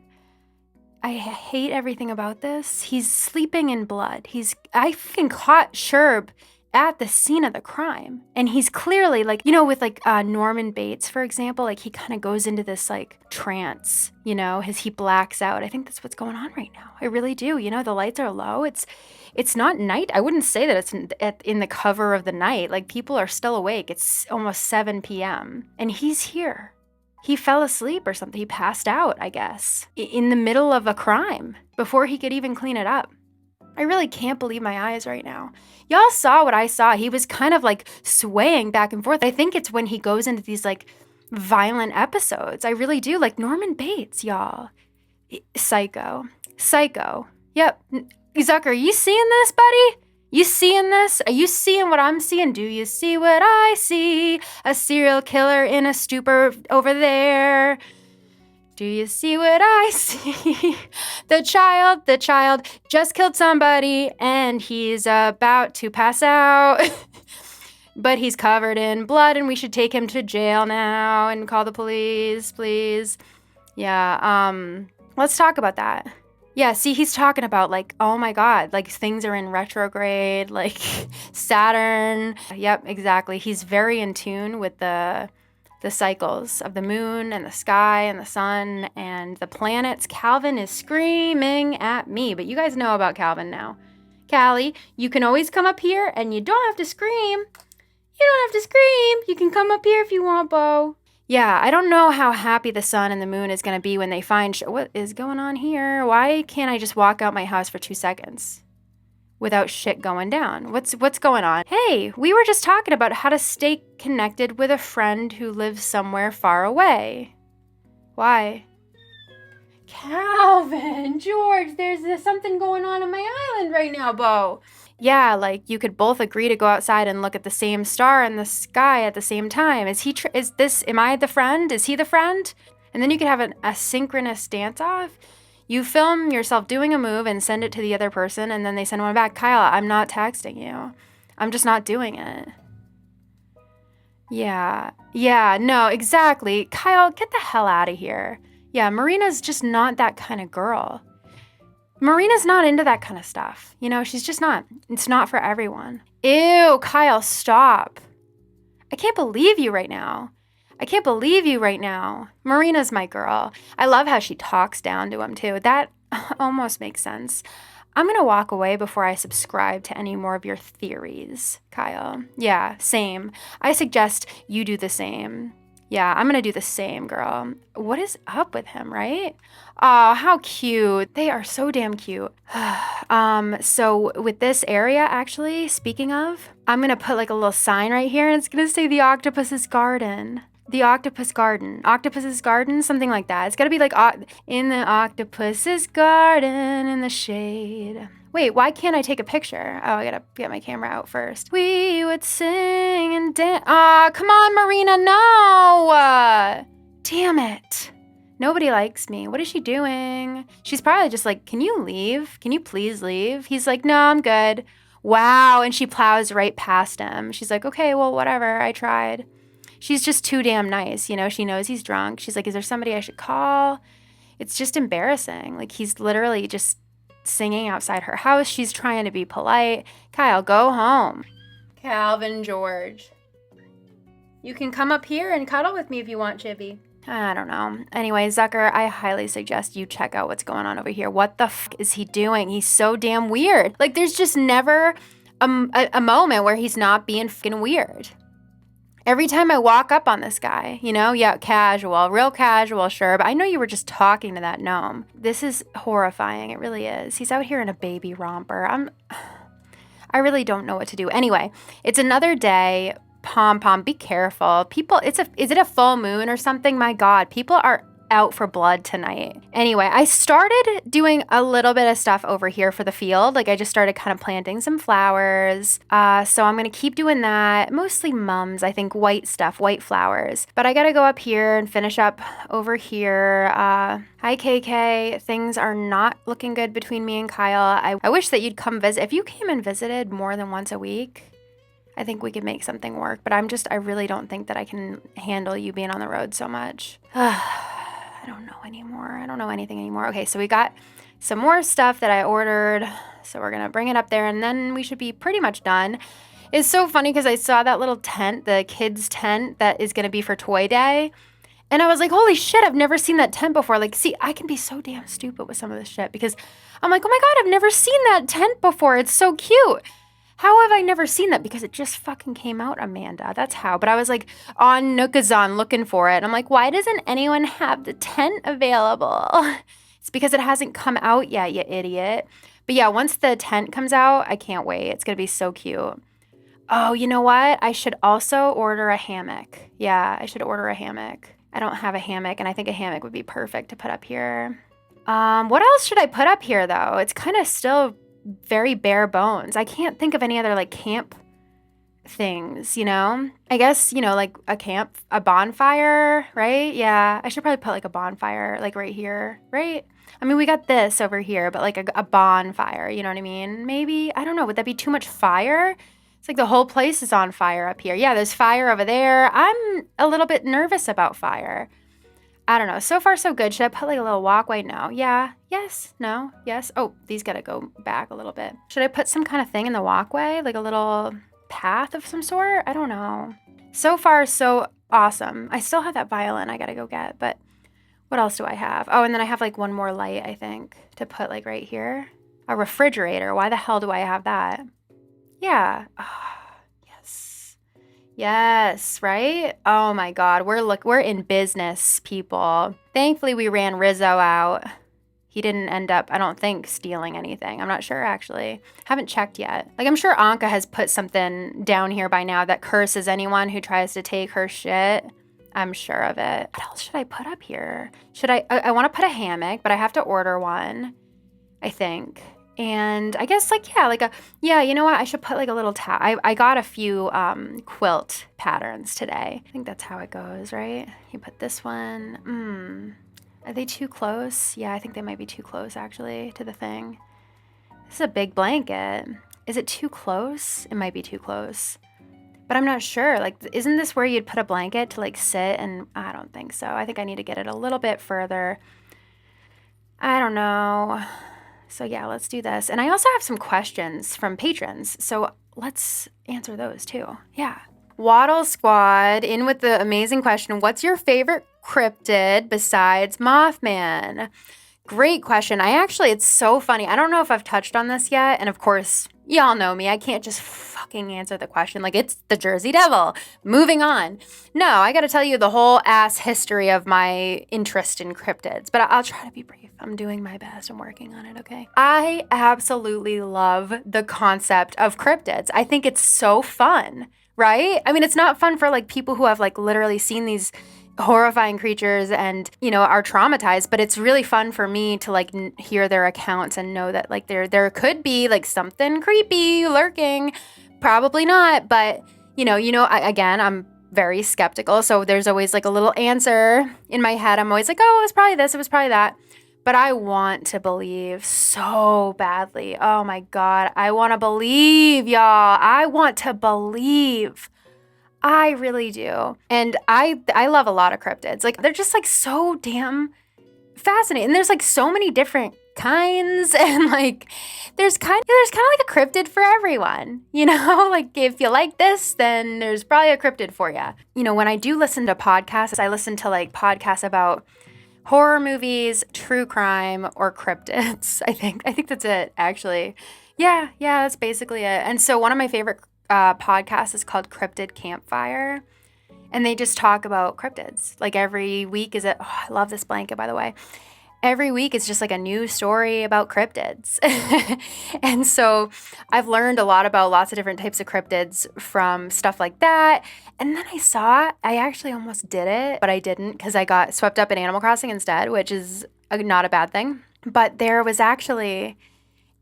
I hate everything about this. He's sleeping in blood. I fucking caught Sherb at the scene of the crime. And he's clearly like, with like Norman Bates, for example, like he kind of goes into this like trance, he blacks out. I think that's what's going on right now. I really do. The lights are low. It's not night. I wouldn't say that it's in the cover of the night. Like people are still awake. It's almost 7 p.m. and he's here. He fell asleep or something. He passed out, I guess, in the middle of a crime before he could even clean it up. I really can't believe my eyes right now. Y'all saw what I saw. He was kind of like swaying back and forth. I think it's when he goes into these like violent episodes. I really do. Like Norman Bates, y'all. Psycho. Yep. Zucker, you seeing this, buddy? You seeing this? Are you seeing what I'm seeing? Do you see what I see? A serial killer in a stupor over there. Do you see what I see? The child just killed somebody and he's about to pass out. But he's covered in blood and we should take him to jail now and call the police, please. Yeah, let's talk about that. Yeah, see, he's talking about like, oh my God, like things are in retrograde, like Saturn. Yep, exactly. He's very in tune with the cycles of the moon and the sky and the sun and the planets. Calvin is screaming at me, but you guys know about Calvin now. Callie, you can always come up here and you don't have to scream. You don't have to scream. You can come up here if you want, Bo. Yeah, I don't know how happy the sun and the moon is going to be when they find what is going on here. Why can't I just walk out my house for 2 seconds without shit going down? What's going on? Hey, we were just talking about how to stay connected with a friend who lives somewhere far away. Why? Calvin, George, there's something going on my island right now, Bo. Yeah, like you could both agree to go outside and look at the same star in the sky at the same time. Am I the friend? Is he the friend? And then you could have a synchronous dance-off. You film yourself doing a move and send it to the other person, and then they send one back. Kyle, I'm not texting you. I'm just not doing it. Yeah, no, exactly. Kyle, get the hell out of here. Yeah, Marina's just not that kind of girl. Marina's not into that kind of stuff. She's just not. It's not for everyone. Ew, Kyle, stop. I can't believe you right now. Marina's my girl. I love how she talks down to him, too. That almost makes sense. I'm going to walk away before I subscribe to any more of your theories, Kyle. Yeah, same. I suggest you do the same. Yeah, I'm going to do the same, girl. What is up with him, right? Oh, how cute. They are so damn cute. So with this area, actually, speaking of, I'm going to put like a little sign right here, and it's going to say the Octopus's Garden. The Octopus Garden. Octopus's Garden, something like that. It's got to be like, in the Octopus's Garden in the shade. Wait, why can't I take a picture? Oh, I gotta get my camera out first. We would sing and dance. Aw, come on, Marina, no! Damn it. Nobody likes me. What is she doing? She's probably just like, can you leave? Can you please leave? He's like, no, I'm good. Wow, and she plows right past him. She's like, okay, well, whatever, I tried. She's just too damn nice, she knows he's drunk. She's like, is there somebody I should call? It's just embarrassing. Like, he's literally just singing outside her house. She's trying to be polite. Kyle, go home. Calvin, George. You can come up here and cuddle with me if you want, Chippy. I don't know. Anyway, Zucker, I highly suggest you check out what's going on over here. What the f*** is he doing? He's so damn weird. Like, there's just never a moment where he's not being f***ing weird. Every time I walk up on this guy, yeah, casual, real casual, sure, but I know you were just talking to that gnome. This is horrifying. It really is. He's out here in a baby romper. I really don't know what to do. Anyway, it's another day. Pom, be careful. People, is it a full moon or something? My God, people are out for blood tonight. Anyway, I started doing a little bit of stuff over here for the field. Like I just started kind of planting some flowers. So I'm going to keep doing that. Mostly mums, I think white stuff, white flowers. But I got to go up here and finish up over here. Hi, KK. Things are not looking good between me and Kyle. I wish that you'd come visit. If you came and visited more than once a week, I think we could make something work. But I really don't think that I can handle you being on the road so much. I don't know anymore. I don't know anything anymore. Okay, so we got some more stuff that I ordered. So we're going to bring it up there and then we should be pretty much done. It's so funny because I saw that little tent, the kids' tent that is going to be for Toy Day. And I was like, holy shit, I've never seen that tent before. Like, see, I can be so damn stupid with some of this shit because I'm like, oh my God, I've never seen that tent before. It's so cute. How have I never seen that? Because it just fucking came out, Amanda. That's how. But I was like on Nookazon looking for it. And I'm like, why doesn't anyone have the tent available? It's because it hasn't come out yet, you idiot. But yeah, once the tent comes out, I can't wait. It's going to be so cute. Oh, you know what? I should also order a hammock. Yeah, I should order a hammock. I don't have a hammock, and I think a hammock would be perfect to put up here. What else should I put up here, though? It's kind of still very bare bones. I can't think of any other like camp things, you know? I guess, like a bonfire, right? Yeah, I should probably put like a bonfire like right here, right? I mean, we got this over here, but like a bonfire, you know what I mean? Maybe, I don't know, would that be too much fire? It's like the whole place is on fire up here. Yeah, there's fire over there. I'm a little bit nervous about fire. I don't know. So far, so good. Should I put like a little walkway? No. Yeah. Yes. No. Yes. Oh, these got to go back a little bit. Should I put some kind of thing in the walkway? Like a little path of some sort? I don't know. So far, so awesome. I still have that violin I got to go get, but what else do I have? Oh, and then I have like one more light, I think, to put like right here. A refrigerator. Why the hell do I have that? Yeah. Oh, yes. Yes, right? Oh my God. We're in business, people. Thankfully, we ran Rizzo out. He didn't end up, I don't think, stealing anything. I'm not sure, actually. Haven't checked yet. Like, I'm sure Anka has put something down here by now that curses anyone who tries to take her shit. I'm sure of it. What else should I put up here? I want to put a hammock, but I have to order one, I think. And I guess you know what? I should put like a little I got a few quilt patterns today. I think that's how it goes, right? You put this one. Are they too close? Yeah, I think they might be too close actually to the thing. This is a big blanket. Is it too close? It might be too close. But I'm not sure. Like, isn't this where you'd put a blanket to like sit? And I don't think so. I think I need to get it a little bit further. I don't know. So yeah, let's do this. And I also have some questions from patrons. So let's answer those too. Yeah. Waddle Squad in with the amazing question. What's your favorite cryptid besides Mothman? Great question. It's so funny. I don't know if I've touched on this yet. And of course, y'all know me. I can't just fucking answer the question like it's the Jersey Devil. Moving on. No, I got to tell you the whole ass history of my interest in cryptids, but I'll try to be brief. I'm doing my best. I'm working on it, okay? I absolutely love the concept of cryptids. I think it's so fun, right? I mean, it's not fun for like people who have like literally seen these horrifying creatures and, are traumatized, but it's really fun for me to like hear their accounts and know that like there could be like something creepy lurking. Probably not, but again, I'm very skeptical. So there's always like a little answer in my head. I'm always like, oh, it was probably this, it was probably that. But I want to believe so badly. Oh my God. I want to believe, y'all. I want to believe. I really do. And I love a lot of cryptids. Like, they're just like so damn fascinating. And there's like so many different kinds, and like there's kind of like a cryptid for everyone, like if you like this, then there's probably a cryptid for you. When I do listen to podcasts, I listen to like podcasts about horror movies, true crime, or cryptids. I think that's it, actually. Yeah, that's basically it. And so one of my favorite podcasts is called Cryptid Campfire, and they just talk about cryptids. Like every week I love this blanket, by the way. every week it's just like a new story about cryptids. And so I've learned a lot about lots of different types of cryptids from stuff like that. And then I actually almost did it, but I didn't because I got swept up in Animal Crossing instead, which is not a bad thing. But there was actually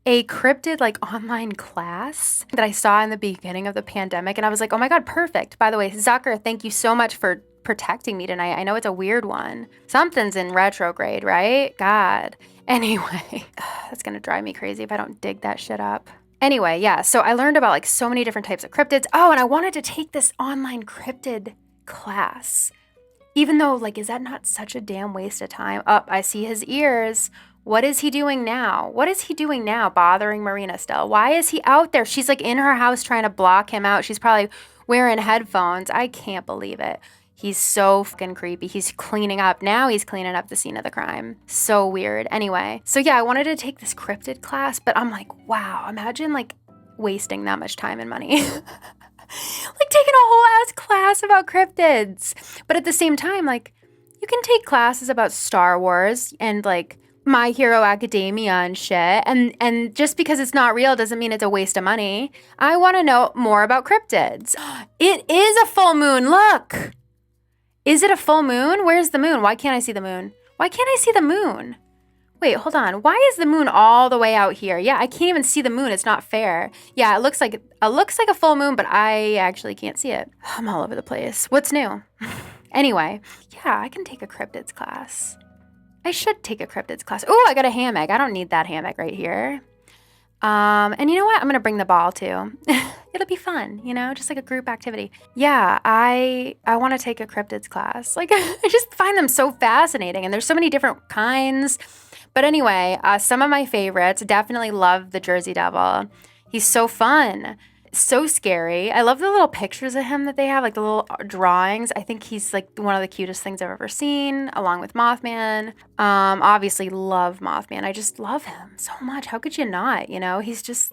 a cryptid like online class that I saw in the beginning of the pandemic. And I was like, oh my God, perfect. By the way, Zucker, thank you so much for protecting me tonight. I know it's a weird one. Something's in retrograde, right? God. Anyway, that's going to drive me crazy if I don't dig that shit up. Anyway, yeah, so I learned about like so many different types of cryptids. Oh, and I wanted to take this online cryptid class. Even though, like, is that not such a damn waste of time? Oh, I see his ears. What is he doing now? What is he doing now bothering Marina still? Why is he out there? She's like in her house trying to block him out. She's probably wearing headphones. I can't believe it. He's so fucking creepy. He's cleaning up. Now he's cleaning up the scene of the crime. So weird. Anyway, so yeah, I wanted to take this cryptid class, but I'm like, wow, imagine like wasting that much time and money. Like taking a whole ass class about cryptids. But at the same time, like you can take classes about Star Wars and like My Hero Academia and shit. And just because it's not real doesn't mean it's a waste of money. I want to know more about cryptids. It is a full moon. Look. Is it a full moon? Where's the moon? Why can't I see the moon? Why can't I see the moon? Wait, hold on. Why is the moon all the way out here? Yeah, I can't even see the moon. It's not fair. Yeah, it looks like a full moon, but I actually can't see it. I'm all over the place. What's new? Anyway, yeah, I can take a cryptids class. I should take a cryptids class. Oh, I got a hammock. I don't need that hammock right here. And you know what? I'm going to bring the ball too. It'll be fun, you know, just like a group activity. Yeah, I want to take a cryptids class. Like, I just find them so fascinating, and there's so many different kinds. But anyway, some of my favorites, definitely love the Jersey Devil. He's so fun, so scary. I love the little pictures of him that they have, like the little drawings. I think he's like one of the cutest things I've ever seen, along with Mothman. Obviously love Mothman. I just love him so much. How could you not? You know, he's just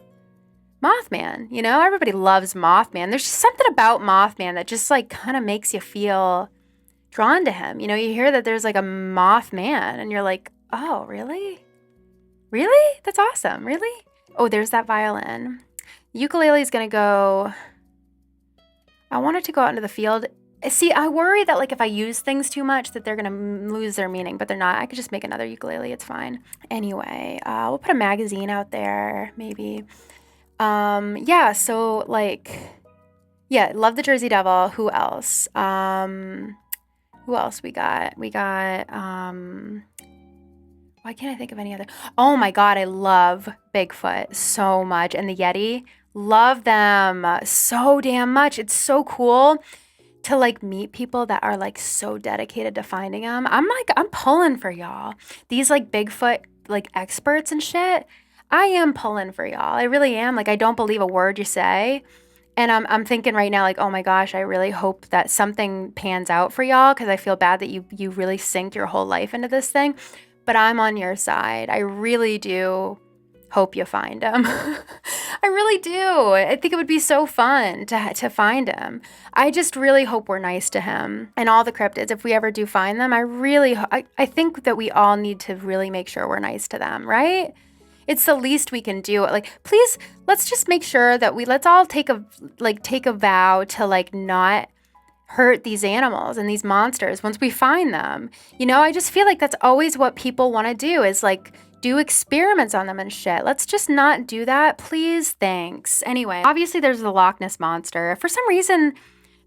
Mothman. You know, everybody loves Mothman. There's just something about Mothman that just like kind of makes you feel drawn to him. You know, you hear that there's like a Mothman and you're like, oh, really? Really? That's awesome. Really? Oh, there's that violin. Ukulele's gonna go. I want it to go out into the field. See, I worry that like if I use things too much that they're gonna lose their meaning, but they're not. I could just make another ukulele. It's fine. Anyway, we'll put a magazine out there, maybe. Yeah. So like, yeah, love the Jersey Devil. Who else? Who else we got? We got. Why can't I think of any other? Oh my God, I love Bigfoot so much. And the Yeti, love them so damn much. It's so cool to like meet people that are like so dedicated to finding them. I'm pulling for y'all. These like Bigfoot like experts and shit. I am pulling for y'all. I really am. Like, I don't believe a word you say. And I'm thinking right now, like, oh my gosh, I really hope that something pans out for y'all, because I feel bad that you really synced your whole life into this thing. But I'm on your side. I really do hope you find him. I really do. I think it would be so fun to find him. I just really hope we're nice to him and all the cryptids. If we ever do find them, I think that we all need to really make sure we're nice to them, right? It's the least we can do. Like, please, let's just make sure that let's all take a vow to like not hurt these animals and these monsters once we find them. You know, I just feel like that's always what people want to do, is like do experiments on them and shit. Let's just not do that, please. Thanks. Anyway, obviously there's the Loch Ness Monster. For some reason,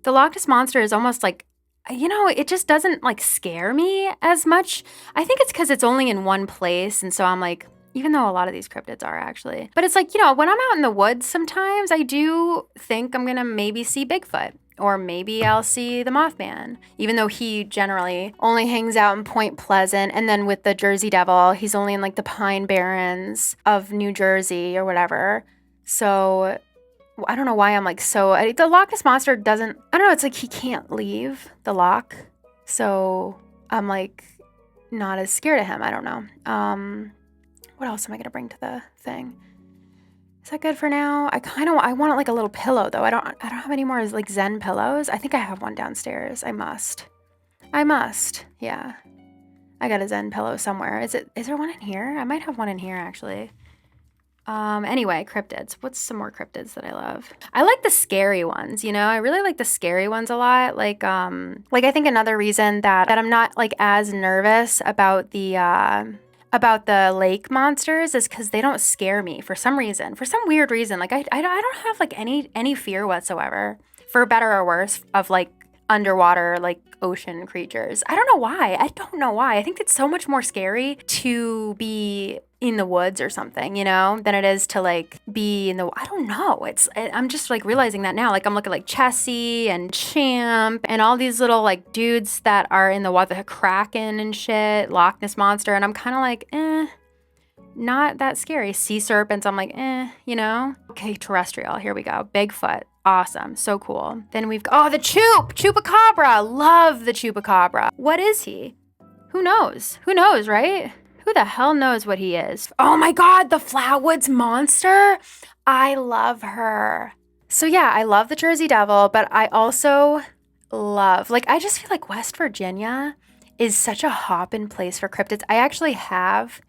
the Loch Ness Monster is almost like, you know, it just doesn't like scare me as much. I think it's because it's only in one place. And so I'm like, even though a lot of these cryptids are actually, but it's like, you know, when I'm out in the woods, sometimes I do think I'm going to maybe see Bigfoot. Or maybe I'll see the Mothman, even though he generally only hangs out in Point Pleasant. And then with the Jersey Devil, he's only in like the Pine Barrens of New Jersey or whatever. So I don't know why I'm like the Loch Ness Monster doesn't, I don't know, it's like he can't leave the loch. So I'm like not as scared of him. I don't know. What else am I going to bring to the thing? Is that good for now? I want like a little pillow though. I don't have any more like Zen pillows. I think I have one downstairs. I must. Yeah. I got a Zen pillow somewhere. Is there one in here? I might have one in here, actually. Anyway, cryptids. What's some more cryptids that I love? I like the scary ones, you know? I really like the scary ones a lot. Like I think another reason that I'm not like as nervous about the lake monsters is because they don't scare me for some reason. For some weird reason. Like I don't have like any fear whatsoever, for better or worse, of like underwater, like ocean creatures. I don't know why. I think it's so much more scary to be in the woods or something, you know, than it is to like be in the, I don't know. I'm just like realizing that now. Like I'm looking like Chessie and Champ and all these little like dudes that are in the water, the Kraken and shit, Loch Ness Monster. And I'm kind of like, not that scary. Sea serpents, I'm like, you know? Okay, terrestrial, here we go. Bigfoot, awesome, so cool. Then we've, the Chupacabra, love the Chupacabra. What is he? Who knows, right? Who the hell knows what he is? Oh my God, the Flatwoods Monster? I love her. So yeah, I love the Jersey Devil, but I also love, like, I just feel like West Virginia is such a hop-in place for cryptids. I actually have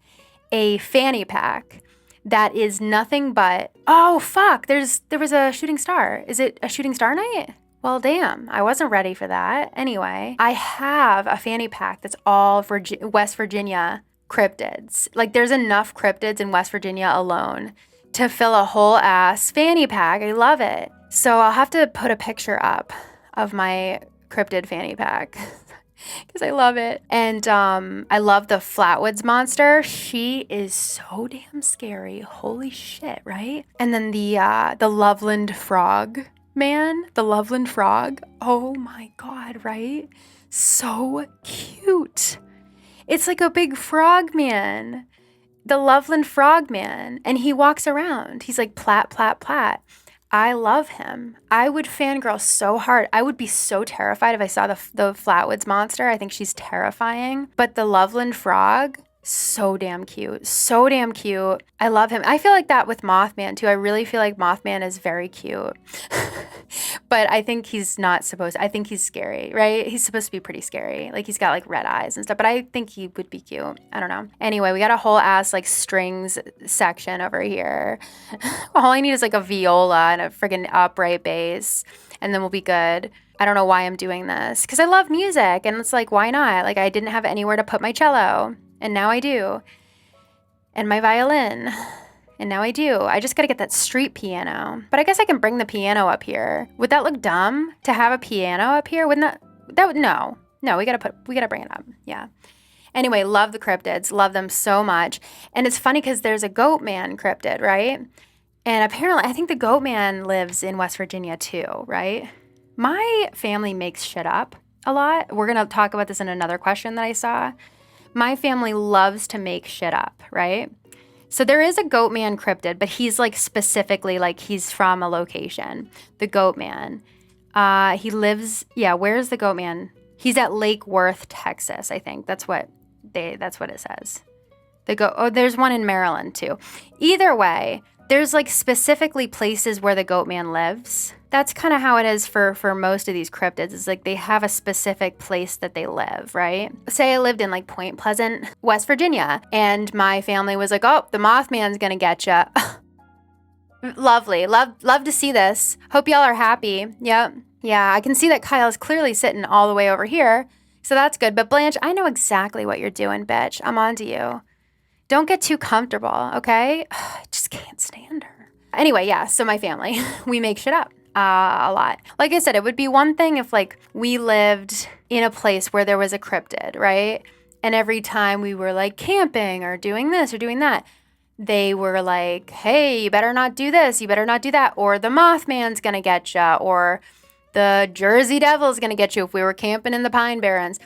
a fanny pack that is nothing but, oh fuck, there was a shooting star. Is it a shooting star night? Well, damn, I wasn't ready for that. Anyway, I have a fanny pack that's all West Virginia cryptids. Like there's enough cryptids in West Virginia alone to fill a whole ass fanny pack. I love it. So I'll have to put a picture up of my cryptid fanny pack because I love it. And I love the Flatwoods Monster. She is so damn scary. Holy shit, right? And then the Loveland Frog Man, the Loveland Frog. Oh my God, right? So cute. It's like a big frog man, the Loveland Frog Man, and he walks around. He's like plat, plat, plat. I love him. I would fangirl so hard. I would be so terrified if I saw the Flatwoods Monster. I think she's terrifying. But the Loveland Frog, so damn cute. So damn cute. I love him. I feel like that with Mothman too. I really feel like Mothman is very cute. But I think he's not supposed to. I think he's scary, right? He's supposed to be pretty scary. Like he's got like red eyes and stuff, but I think he would be cute. I don't know. Anyway, we got a whole ass like strings section over here. All I need is like a viola and a friggin' upright bass, and then we'll be good. I don't know why I'm doing this, because I love music, and it's like, why not? Like I didn't have anywhere to put my cello, and now I do. And my violin. And now I do. I just got to get that street piano. But I guess I can bring the piano up here. Would that look dumb to have a piano up here? Wouldn't that would, no, we got to bring it up. Yeah. Anyway, love the cryptids. Love them so much. And it's funny because there's a goat man cryptid, right? And apparently, I think the goat man lives in West Virginia too, right? My family makes shit up a lot. We're going to talk about this in another question that I saw. My family loves to make shit up, right? So there is a goat man cryptid, but he's like specifically like he's from a location. The goat man. He lives, where's the goat man? He's at Lake Worth, Texas, I think. That's what it says. There's one in Maryland too. Either way, there's like specifically places where the goat man lives. That's kind of how it is for most of these cryptids. It's like they have a specific place that they live, right? Say I lived in like Point Pleasant, West Virginia, and my family was like, oh, the Mothman's gonna get ya. Lovely. Love to see this. Hope y'all are happy. Yep. Yeah, I can see that Kyle's clearly sitting all the way over here, so that's good. But Blanche, I know exactly what you're doing, bitch. I'm on to you. Don't get too comfortable, okay? I just can't stand her. Anyway, yeah, so my family, we make shit up. A lot. Like I said, it would be one thing if like we lived in a place where there was a cryptid, right? And every time we were like camping or doing this or doing that, they were like, hey, you better not do this, you better not do that, or the Mothman's gonna get you, or the Jersey Devil's gonna get you if we were camping in the Pine Barrens.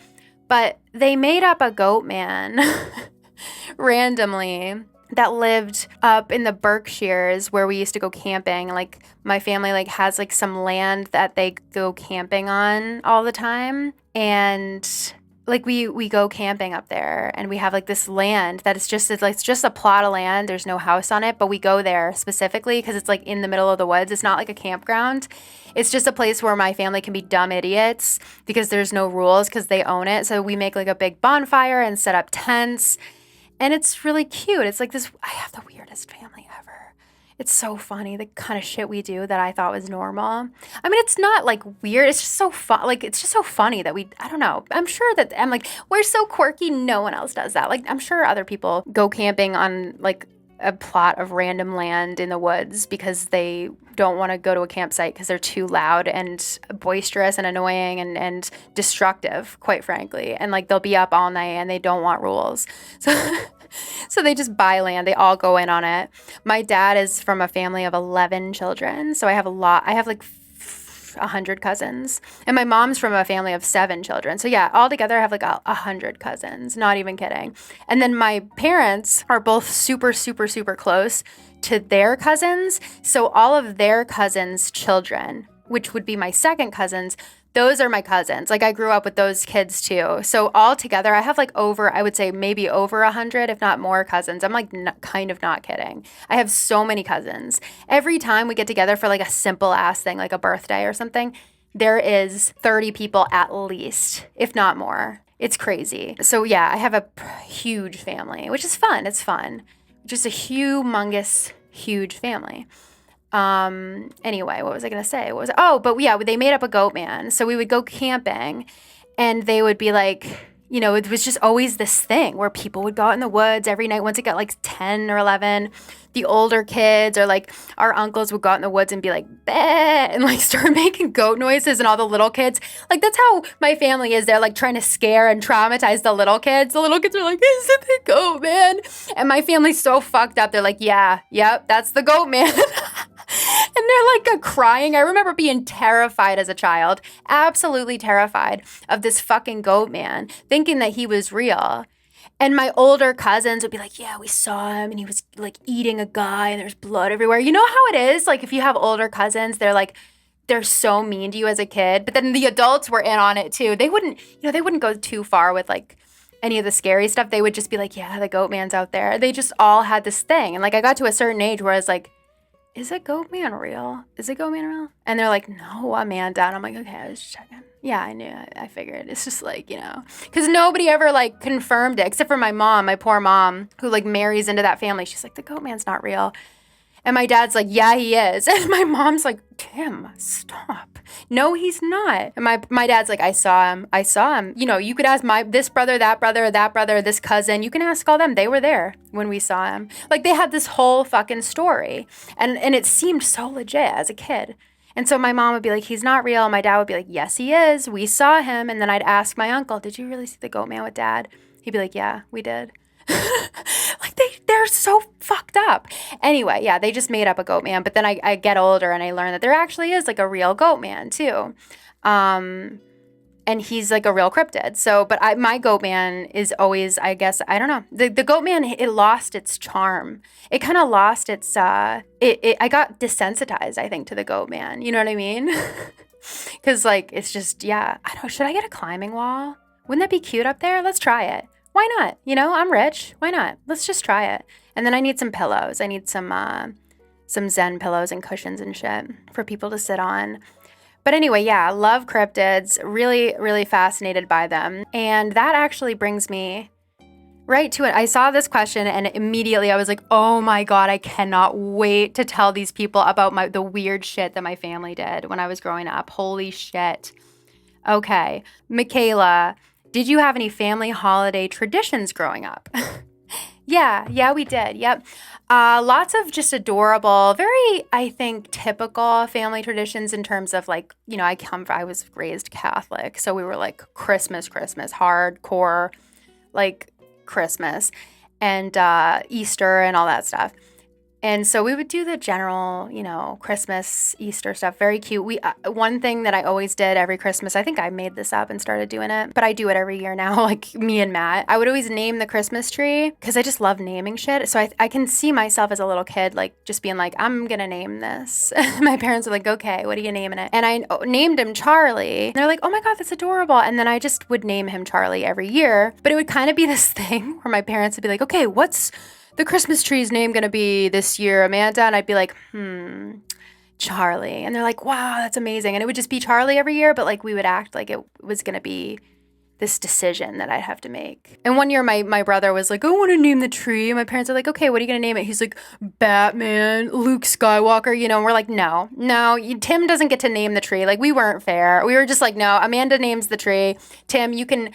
But they made up a goat man randomly that lived up in the Berkshires where we used to go camping. Like my family like has like some land that they go camping on all the time. And like we go camping up there, and we have like this land that is just, it's just a plot of land. There's no house on it, but we go there specifically because it's like in the middle of the woods. It's not like a campground. It's just a place where my family can be dumb idiots because there's no rules because they own it. So we make like a big bonfire and set up tents, and it's really cute. It's like this, I have the weirdest family ever. It's so funny, the kind of shit we do that I thought was normal. I mean, it's not like weird. It's just so fun. Like, it's just so funny that I don't know. I'm sure that I'm like, we're so quirky. No one else does that. Like, I'm sure other people go camping on like a plot of random land in the woods because they don't want to go to a campsite because they're too loud and boisterous and annoying and destructive, quite frankly. And like, they'll be up all night and they don't want rules. So they just buy land. They all go in on it. My dad is from a family of 11 children. So I have like 100 cousins. And my mom's from a family of 7 children. So yeah, altogether I have like 100 cousins. Not even kidding. And then my parents are both super, super, super close to their cousins. So all of their cousins' children, which would be my second cousins, those are my cousins. Like, I grew up with those kids too. So all together, I have like I would say maybe over 100, if not more cousins. I'm like kind of not kidding. I have so many cousins. Every time we get together for like a simple ass thing, like a birthday or something, there is 30 people at least, if not more. It's crazy. So yeah, I have a huge family, which is fun. It's fun. Just a humongous, huge family. Anyway, what was I going to say? But yeah, they made up a goat man. So we would go camping and they would be like, you know, it was just always this thing where people would go out in the woods every night. Once it got like 10 or 11, the older kids or like our uncles would go out in the woods and be like, bah, and like start making goat noises, and all the little kids, like, that's how my family is. They're like trying to scare and traumatize the little kids. The little kids are like, is it the goat man? And my family's so fucked up. They're like, yeah, yep, that's the goat man. And they're like crying. I remember being terrified as a child, absolutely terrified of this fucking goat man, thinking that he was real. And my older cousins would be like, yeah, we saw him and he was like eating a guy and there's blood everywhere. You know how it is? Like, if you have older cousins, they're so mean to you as a kid. But then the adults were in on it too. They wouldn't go too far with like any of the scary stuff. They would just be like, yeah, the goat man's out there. They just all had this thing. And like, I got to a certain age where I was like, is it goat man real? Is it goat man real? And they're like, no, Amanda. And I'm like, okay, I was just checking. Yeah, I knew. I figured. It's just like, you know, because nobody ever like confirmed it except for my mom, my poor mom, who like marries into that family. She's like, the goat man's not real. And my dad's like, yeah, he is. And my mom's like, Tim, stop. No, he's not. And my dad's like, I saw him. You know, you could ask this brother, that brother, this cousin. You can ask all them. They were there when we saw him. Like, they had this whole fucking story. And it seemed so legit as a kid. And so my mom would be like, he's not real. My dad would be like, yes, he is. We saw him. And then I'd ask my uncle, did you really see the goat man with Dad? He'd be like, yeah, we did. Like, they're so fucked up. Anyway, yeah, they just made up a goat man. But then I get older and I learn that there actually is like a real goat man too. And he's like a real cryptid. So, but my goat man is always, I guess, I don't know. The goat man, it lost its charm. It kind of lost its, I got desensitized, I think, to the goat man. You know what I mean? Because like, it's just, yeah, I don't know. Should I get a climbing wall? Wouldn't that be cute up there? Let's try it. Why not? You know, I'm rich. Why not? Let's just try it. And then I need some pillows. I need some Zen pillows and cushions and shit for people to sit on. But anyway, yeah, love cryptids. Really, really fascinated by them. And that actually brings me right to it. I saw this question and immediately I was like, oh my God, I cannot wait to tell these people about the weird shit that my family did when I was growing up. Holy shit. Okay, Michaela, did you have any family holiday traditions growing up? Yeah, we did. Yep. Lots of just adorable, very, I think, typical family traditions in terms of like, you know, I was raised Catholic. So we were like Christmas, hardcore, like Christmas and Easter and all that stuff. And so we would do the general, Christmas, Easter stuff. Very cute. One thing that I always did every Christmas, I think I made this up and started doing it, but I do it every year now, like me and Matt. I would always name the Christmas tree because I just love naming shit. So I can see myself as a little kid, like just being like, I'm going to name this. My parents are like, okay, what are you naming it? And I named him Charlie. And they're like, oh my God, that's adorable. And then I just would name him Charlie every year. But it would kind of be this thing where my parents would be like, okay, what's the Christmas tree's name gonna be this year, Amanda? And I'd be like, Charlie. And they're like, wow, that's amazing. And it would just be Charlie every year, but like we would act like it was gonna be this decision that I'd have to make. And one year my brother was like, I want to name the tree. And my parents are like, okay, what are you gonna name it? He's like, Batman, Luke Skywalker, and we're like, no, Tim doesn't get to name the tree. Like we weren't fair. We were just like, no, Amanda names the tree. Tim, you can,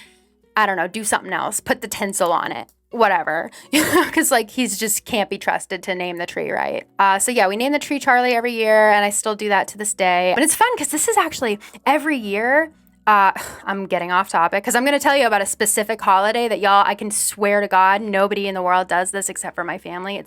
I don't know, do something else. Put the tinsel on it. Whatever, because like he's just can't be trusted to name the tree, right? So yeah, we name the tree Charlie every year, and I still do that to this day. But it's fun because this is actually every year. I'm getting off topic because I'm going to tell you about a specific holiday that I can swear to God, nobody in the world does this except for my family.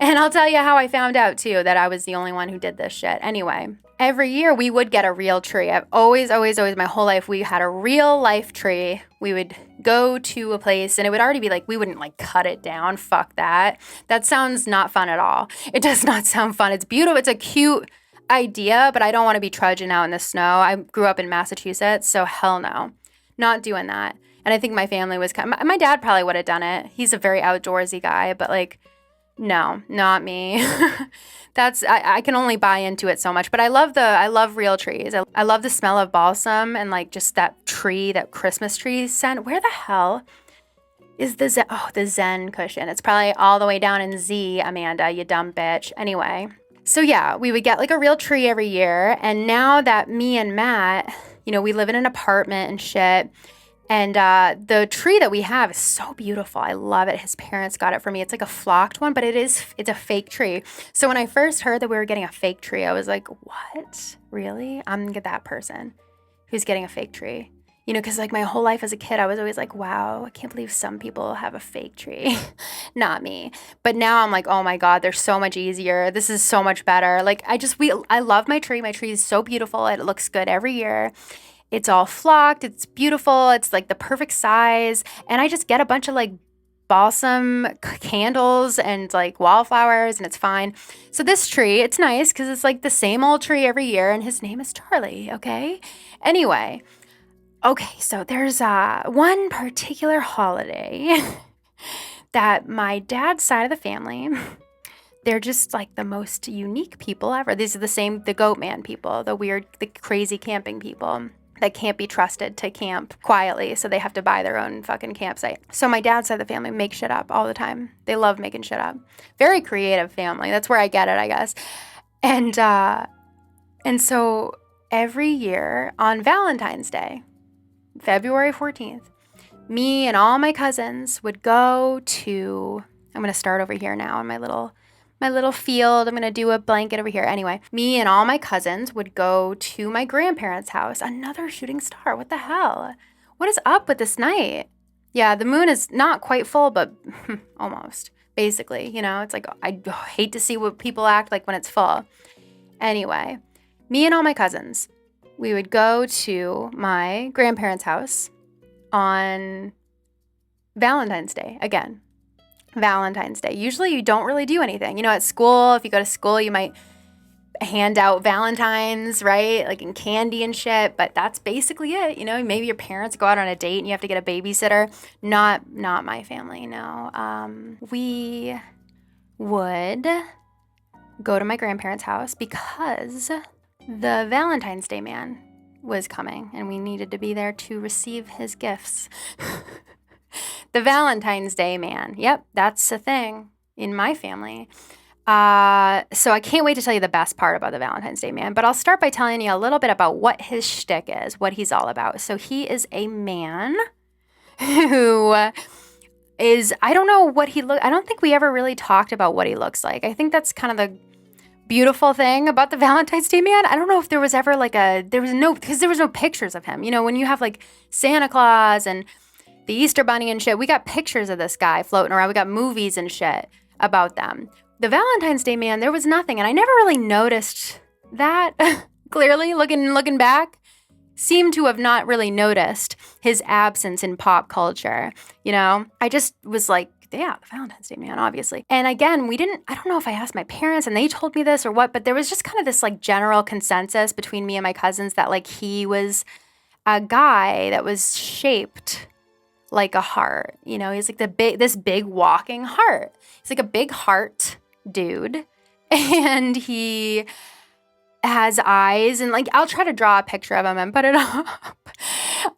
And I'll tell you how I found out too that I was the only one who did this shit. Anyway, every year we would get a real tree. I've always, my whole life, we had a real life tree. We would go to a place and it would already be like, we wouldn't like cut it down. Fuck that. That sounds not fun at all. It does not sound fun. It's beautiful. It's a cute idea, but I don't want to be trudging out in the snow. I grew up in Massachusetts, so hell no. Not doing that. And I think my family was my dad probably would have done it. He's a very outdoorsy guy, but like, no, not me. I can only buy into it so much, but I love real trees. I love the smell of balsam and like just that Christmas tree scent. Where the hell is the Zen cushion? It's probably all the way down in Z, Amanda, you dumb bitch. Anyway, so yeah, we would get like a real tree every year. And now that me and Matt, we live in an apartment and shit. And the tree that we have is so beautiful. I love it. His parents got it for me. It's like a flocked one, but it's a fake tree. So when I first heard that we were getting a fake tree, I was like, what? Really? I'm gonna get that person who's getting a fake tree. Because like my whole life as a kid, I was always like, wow, I can't believe some people have a fake tree. Not me. But now I'm like, oh my God, they're so much easier. This is so much better. Like I love my tree. My tree is so beautiful. It looks good every year. It's all flocked. It's beautiful. It's like the perfect size. And I just get a bunch of like balsam candles and like wallflowers and it's fine. So this tree, it's nice because it's like the same old tree every year and his name is Charlie, okay? Anyway, okay, so there's one particular holiday that my dad's side of the family, they're just like the most unique people ever. These are the goat man people, the crazy camping people that can't be trusted to camp quietly, so they have to buy their own fucking campsite. So my dad's side of the family make shit up all the time. They love making shit up. Very creative family. That's where I get it, I guess. And so every year on Valentine's Day, February 14th, me and all my cousins would go to, I'm going to start over here now on my little field. I'm going to do a blanket over here. Anyway, me and all my cousins would go to my grandparents' house. Another shooting star. What the hell? What is up with this night? Yeah, the moon is not quite full, but almost. Basically, it's like I hate to see what people act like when it's full. Anyway, me and all my cousins, we would go to my grandparents' house on Valentine's Day again. Valentine's Day. Usually you don't really do anything. At school, if you go to school, you might hand out Valentines, right? Like in candy and shit, but that's basically it. Maybe your parents go out on a date and you have to get a babysitter. Not my family, no. We would go to my grandparents' house because the Valentine's Day man was coming and we needed to be there to receive his gifts. The Valentine's Day man. Yep, that's a thing in my family. So I can't wait to tell you the best part about the Valentine's Day man, but I'll start by telling you a little bit about what his shtick is, what he's all about. So he is a man who is, I don't know what I don't think we ever really talked about what he looks like. I think that's kind of the beautiful thing about the Valentine's Day man. I don't know if there was ever because there was no pictures of him. When you have like Santa Claus and the Easter Bunny and shit, we got pictures of this guy floating around. We got movies and shit about them. the Valentine's Day man, there was nothing. And I never really noticed that. Clearly, looking back, seemed to have not really noticed his absence in pop culture. You know, I just was like, yeah, the Valentine's Day man, obviously. And again, I don't know if I asked my parents and they told me this or what, but there was just kind of this like general consensus between me and my cousins that like he was a guy that was shaped like a heart. You know, he's like this big walking heart. He's like a big heart dude. And he has eyes, and like I'll try to draw a picture of him and put it up.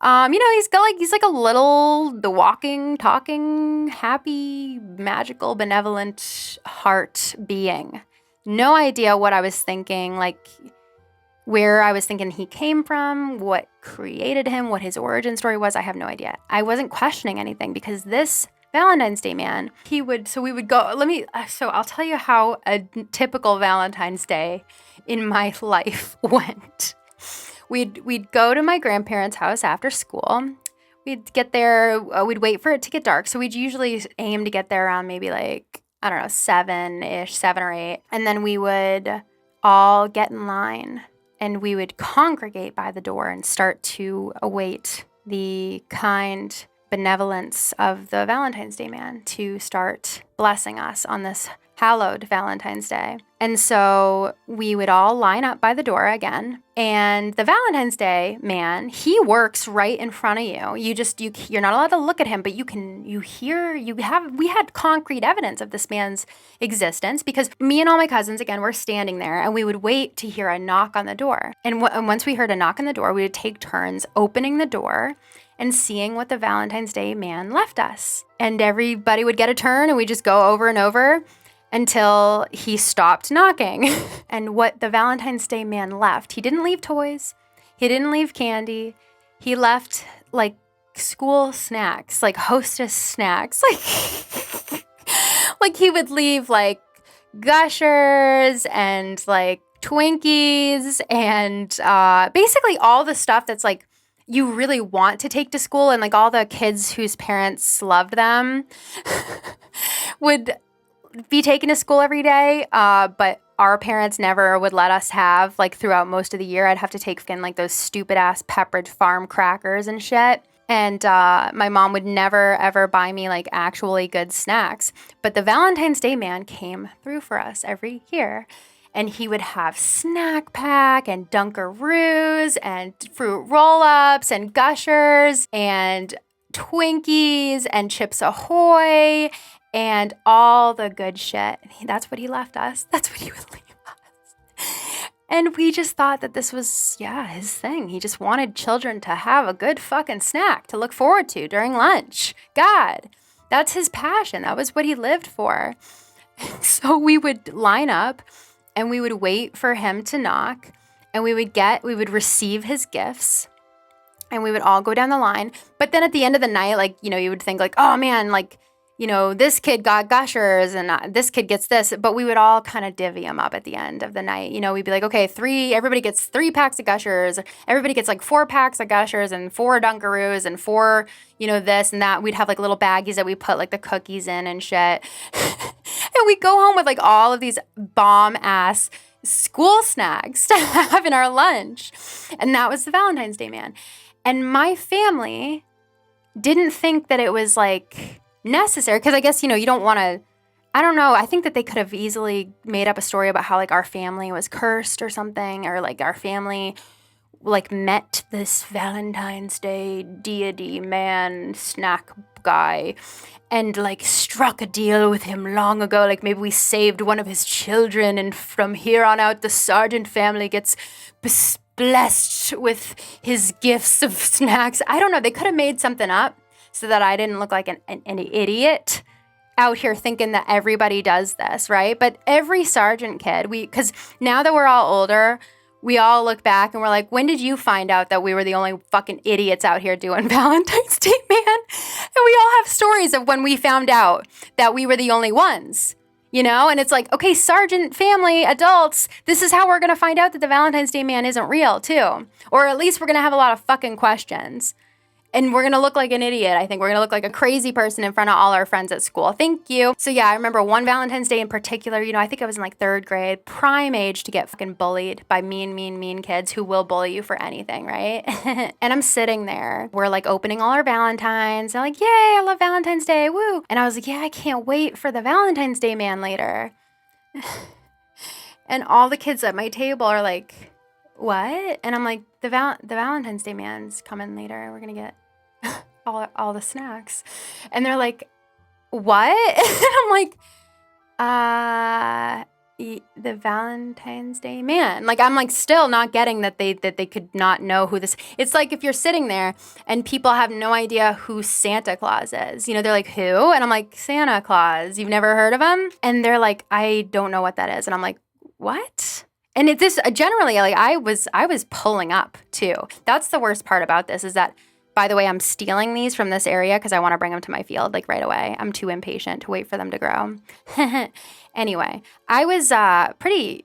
You know, he's like the walking, talking, happy, magical, benevolent heart being. No idea what I was thinking, like where I was thinking he came from, what created him, what his origin story was. I have no idea. I wasn't questioning anything because this Valentine's Day man, I'll tell you how a typical Valentine's Day in my life went. We'd go to my grandparents' house after school. We'd get there, we'd wait for it to get dark. So we'd usually aim to get there around maybe like, I don't know, 7 or 8. And then we would all get in line and we would congregate by the door and start to await the kind benevolence of the Valentine's Day man to start blessing us on this hallowed Valentine's Day. And so we would all line up by the door again. And the Valentine's Day man, he works right in front of you. You're not allowed to look at him, but we had concrete evidence of this man's existence because me and all my cousins, again, were standing there and we would wait to hear a knock on the door. And once we heard a knock on the door, we would take turns opening the door and seeing what the Valentine's Day man left us. And everybody would get a turn and we just go over and over until he stopped knocking. And what the Valentine's Day man left, he didn't leave toys. He didn't leave candy. He left like school snacks, like hostess snacks. Like he would leave like Gushers and like Twinkies and basically all the stuff that's like you really want to take to school, and like all the kids whose parents loved them would be taken to school every day, but our parents never would let us have, like throughout most of the year, I'd have to take like those stupid ass Pepperidge Farm crackers and shit. And my mom would never ever buy me like actually good snacks. But the Valentine's Day man came through for us every year. And he would have Snack Pack and Dunkaroos and fruit roll-ups and Gushers and Twinkies and Chips Ahoy and all the good shit. That's what he left us. That's what he would leave us. And we just thought that this was, his thing. He just wanted children to have a good fucking snack to look forward to during lunch. God, that's his passion. That was what he lived for. So we would line up and we would wait for him to knock, and we would receive his gifts, and we would all go down the line. But then at the end of the night, like, you know, you would think like, oh man, like, you know, this kid got Gushers and this kid gets this, but we would all kind of divvy them up at the end of the night. You know, we'd be like, okay, everybody gets 3 packs of Gushers. Everybody gets like 4 packs of Gushers and 4 Dunkaroos and 4, you know, this and that. We'd have like little baggies that we put like the cookies in and shit. And we'd go home with like all of these bomb ass school snacks to have in our lunch. And that was the Valentine's Day man. And my family didn't think that it was like necessary, because I guess, you know, you don't want to, I don't know, I think that they could have easily made up a story about how like our family was cursed or something, or like our family like met this Valentine's Day deity man snack guy and like struck a deal with him long ago, like maybe we saved one of his children and from here on out the Sargent family gets blessed with his gifts of snacks. I don't know, they could have made something up so that I didn't look like an idiot out here thinking that everybody does this, right? But every Sargent kid, because now that we're all older, we all look back and we're like, when did you find out that we were the only fucking idiots out here doing Valentine's Day, man? And we all have stories of when we found out that we were the only ones, you know? And it's like, okay, Sargent family, adults, this is how we're going to find out that the Valentine's Day man isn't real, too. Or at least we're going to have a lot of fucking questions. And we're going to look like an idiot. I think we're going to look like a crazy person in front of all our friends at school. Thank you. So yeah, I remember one Valentine's Day in particular, I think I was in like 3rd grade, prime age to get fucking bullied by mean kids who will bully you for anything, right? And I'm sitting there. We're like opening all our Valentines. I'm like, yay, I love Valentine's Day. Woo. And I was like, yeah, I can't wait for the Valentine's Day man later. And all the kids at my table are like, what? And I'm like, the Valentine's Day man's coming later. We're going to get all the snacks. And they're like, what? And I'm like, the Valentine's Day man. Like, I'm like still not getting that they could not know who this. It's like if you're sitting there and people have no idea who Santa Claus is. They're like, who? And I'm like, Santa Claus. You've never heard of him? And they're like, I don't know what that is. And I'm like, what? And this generally, like, I was pulling up too. That's the worst part about this is that, by the way, I'm stealing these from this area because I want to bring them to my field like right away. I'm too impatient to wait for them to grow. Anyway, I was pretty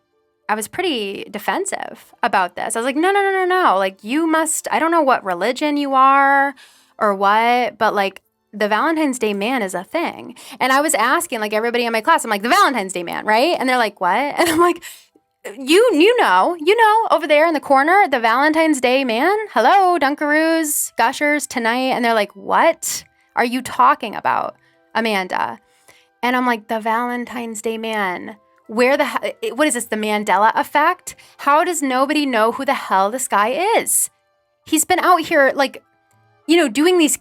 defensive about this. I was like, no. Like, you must, I don't know what religion you are or what, but like, the Valentine's Day man is a thing. And I was asking like everybody in my class, I'm like, the Valentine's Day man, right? And they're like, what? And I'm like, you know, over there in the corner, the Valentine's Day man. Hello, Dunkaroos, Gushers tonight. And they're like, what are you talking about, Amanda? And I'm like, the Valentine's Day man. What is this, the Mandela effect? How does nobody know who the hell this guy is? He's been out here like, doing these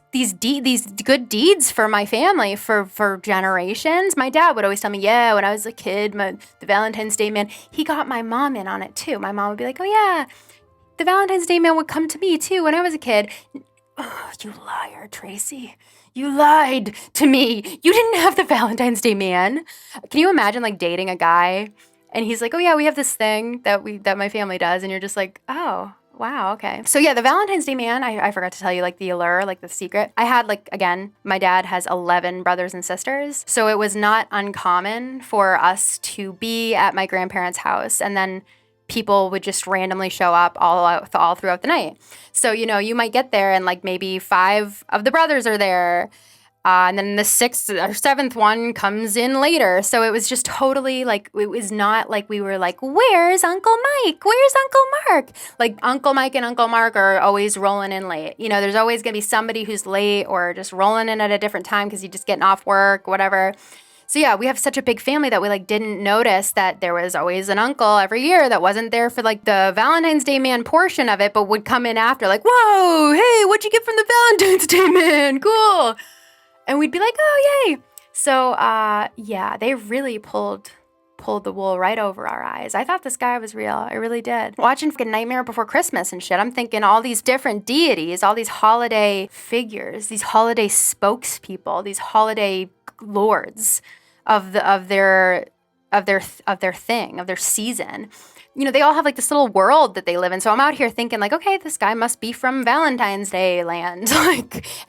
good deeds for my family for generations. My dad would always tell me, yeah, when I was a kid, the Valentine's Day man, he got my mom in on it too. My mom would be like, oh yeah, the Valentine's Day man would come to me too when I was a kid. Oh, you liar, Tracy. You lied to me. You didn't have the Valentine's Day man. Can you imagine like dating a guy and he's like, oh yeah, we have this thing that my family does. And you're just like, oh, wow, okay. So yeah, the Valentine's Day man, I forgot to tell you like the allure, like the secret. I had like, again, my dad has 11 brothers and sisters. So it was not uncommon for us to be at my grandparents' house and then people would just randomly show up all throughout the night. So, you might get there and like maybe 5 of the brothers are there. And then the 6th or 7th one comes in later. So it was just totally like, it was not like we were like, where's Uncle Mike? Where's Uncle Mark? Like Uncle Mike and Uncle Mark are always rolling in late. There's always going to be somebody who's late or just rolling in at a different time because you're just getting off work, whatever. So yeah, we have such a big family that we like didn't notice that there was always an uncle every year that wasn't there for like the Valentine's Day man portion of it, but would come in after like, whoa, hey, what'd you get from the Valentine's Day man? Cool. And we'd be like, oh, yay. So, yeah, they really pulled the wool right over our eyes. I thought this guy was real. I really did. Watching fucking Nightmare Before Christmas and shit, I'm thinking all these different deities, all these holiday figures, these holiday spokespeople, these holiday lords of their thing, of their season. They all have like this little world that they live in. So I'm out here thinking like, okay, this guy must be from Valentine's Day land.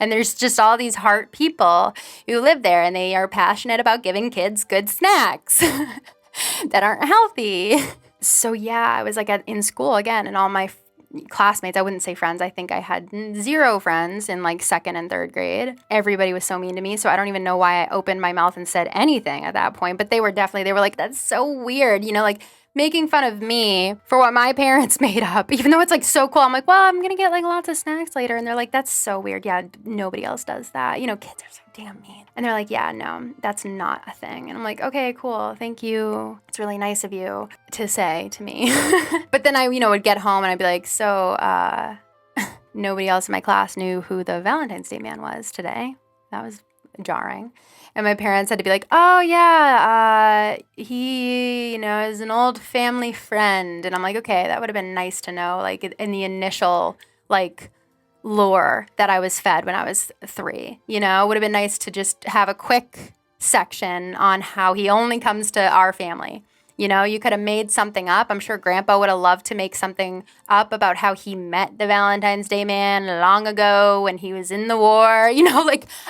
And there's just all these heart people who live there and they are passionate about giving kids good snacks that aren't healthy. So yeah, I was like in school again and all my classmates, I wouldn't say friends. I think I had 0 friends in like 2nd and 3rd grade. Everybody was so mean to me. So I don't even know why I opened my mouth and said anything at that point. But they were like, that's so weird. Like making fun of me for what my parents made up, even though it's like so cool. I'm like, well, I'm going to get like lots of snacks later. And they're like, that's so weird. Yeah, nobody else does that. Kids are so damn mean. And they're like, yeah, no, that's not a thing. And I'm like, okay, cool. Thank you. It's really nice of you to say to me. But then I, would get home and I'd be like, so nobody else in my class knew who the Valentine's Day man was today. That was jarring. And my parents had to be like, oh, yeah, he, is an old family friend. And I'm like, okay, that would have been nice to know, like, in the initial, like, lore that I was fed when I was 3. It would have been nice to just have a quick section on how he only comes to our family. You could have made something up. I'm sure Grandpa would have loved to make something up about how he met the Valentine's Day man long ago when he was in the war.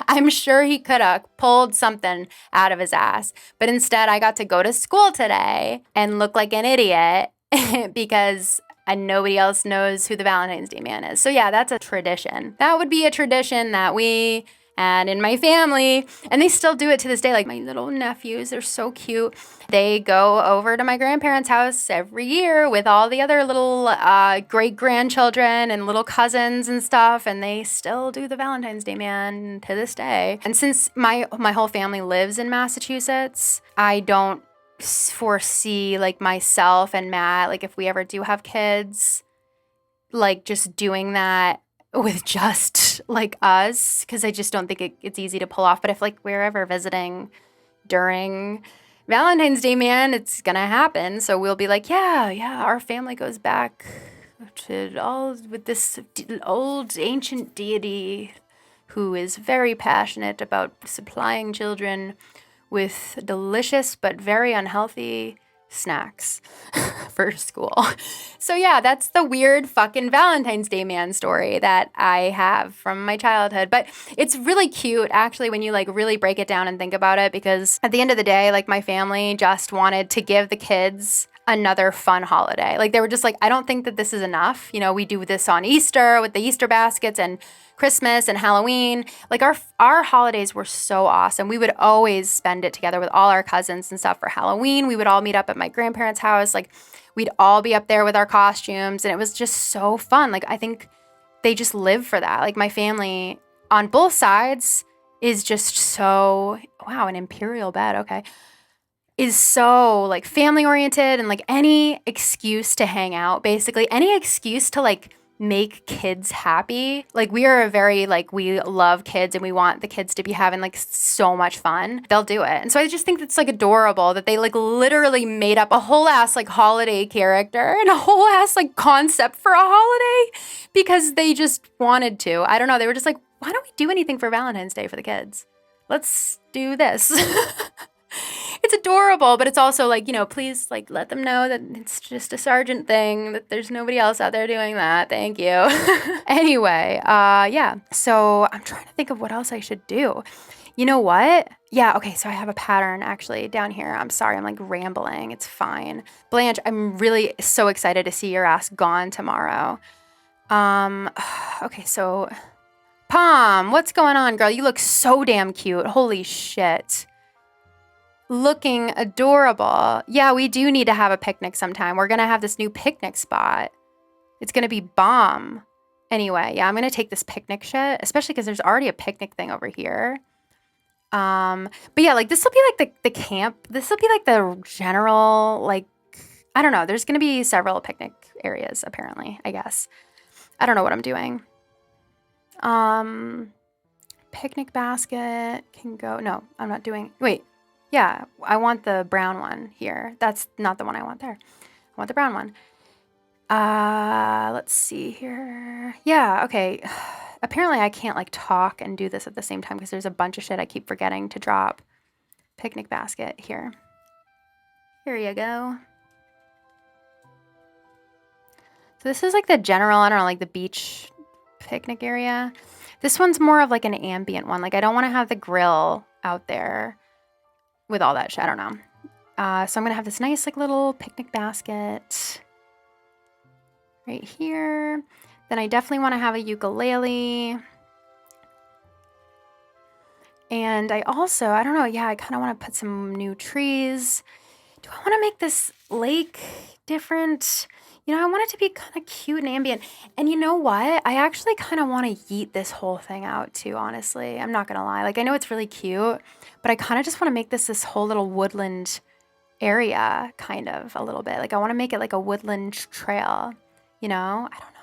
I'm sure he could have pulled something out of his ass. But instead, I got to go to school today and look like an idiot because and nobody else knows who the Valentine's Day man is. So yeah, that's a tradition. That would be a tradition that we had in my family, and they still do it to this day. Like my little nephews, they're so cute. They go over to my grandparents' house every year with all the other little great-grandchildren and little cousins and stuff, and they still do the Valentine's Day man to this day. And since my whole family lives in Massachusetts, I don't foresee like myself and Matt, like if we ever do have kids, like just doing that with just like us, because I just don't think it's easy to pull off. But if like we're ever visiting during Valentine's Day man, it's gonna happen. So we'll be like, yeah, our family goes back to all with this old ancient deity who is very passionate about supplying children with delicious but very unhealthy snacks for school. So yeah, that's the weird fucking Valentine's Day man story that I have from my childhood. But it's really cute actually when you like really break it down and think about it, because at the end of the day, like my family just wanted to give the kids another fun holiday. Like they were just like, I don't think that this is enough. You know, we do this on Easter with the Easter baskets and Christmas and Halloween. Like our holidays were so awesome. We would always spend it together with all our cousins and stuff for Halloween. We would all meet up at my grandparents' house. Like we'd all be up there with our costumes, and it was just so fun. Like I think they just live for that. Like my family on both sides is just so, wow, an imperial bed, okay, is so like family oriented, and like any excuse to hang out, basically any excuse to like make kids happy. Like we are a very like, we love kids and we want the kids to be having like so much fun. They'll do it. And so I just think it's like adorable that they like literally made up a whole ass like holiday character and a whole ass like concept for a holiday because they just wanted to. I don't know. They were just like, why don't we do anything for Valentine's Day for the kids? Let's do this. It's adorable, but it's also like, you know, please like let them know that it's just a sergeant thing, that there's nobody else out there doing that. Thank you. Anyway, yeah. So I'm trying to think of what else I should do. You know what? Yeah, okay, so I have a pattern actually down here. I'm sorry, I'm like rambling. It's fine. Blanche, I'm really so excited to see your ass gone tomorrow. Okay, so Pom, what's going on, girl? You look so damn cute. Holy shit. Looking adorable. Yeah, we do need to have a picnic sometime. We're going to have this new picnic spot. It's going to be bomb. Anyway, yeah, I'm going to take this picnic shit, especially because there's already a picnic thing over here. But yeah, like this will be like the camp. This will be like the general, like, I don't know. There's going to be several picnic areas, apparently, I guess. I don't know what I'm doing. Picnic basket can go. No, I'm not doing. Wait. Yeah, I want the brown one here. That's not the one I want there. I want the brown one. Let's see here. Yeah, okay. Apparently I can't like talk and do this at the same time because there's a bunch of shit I keep forgetting to drop. Picnic basket here. Here you go. So this is like the general, I don't know, like the beach picnic area. This one's more of like an ambient one. Like I don't want to have the grill out there with all that shit. I don't know. So I'm going to have this nice like little picnic basket right here. Then I definitely want to have a ukulele. And I also, I don't know, yeah, I kind of want to put some new trees. Do I want to make this lake different? You know, I want it to be kind of cute and ambient. And you know what? I actually kind of want to yeet this whole thing out too, honestly. I'm not going to lie. Like, I know it's really cute, but I kind of just want to make this whole little woodland area, kind of, a little bit. Like, I want to make it like a woodland trail, you know? I don't know.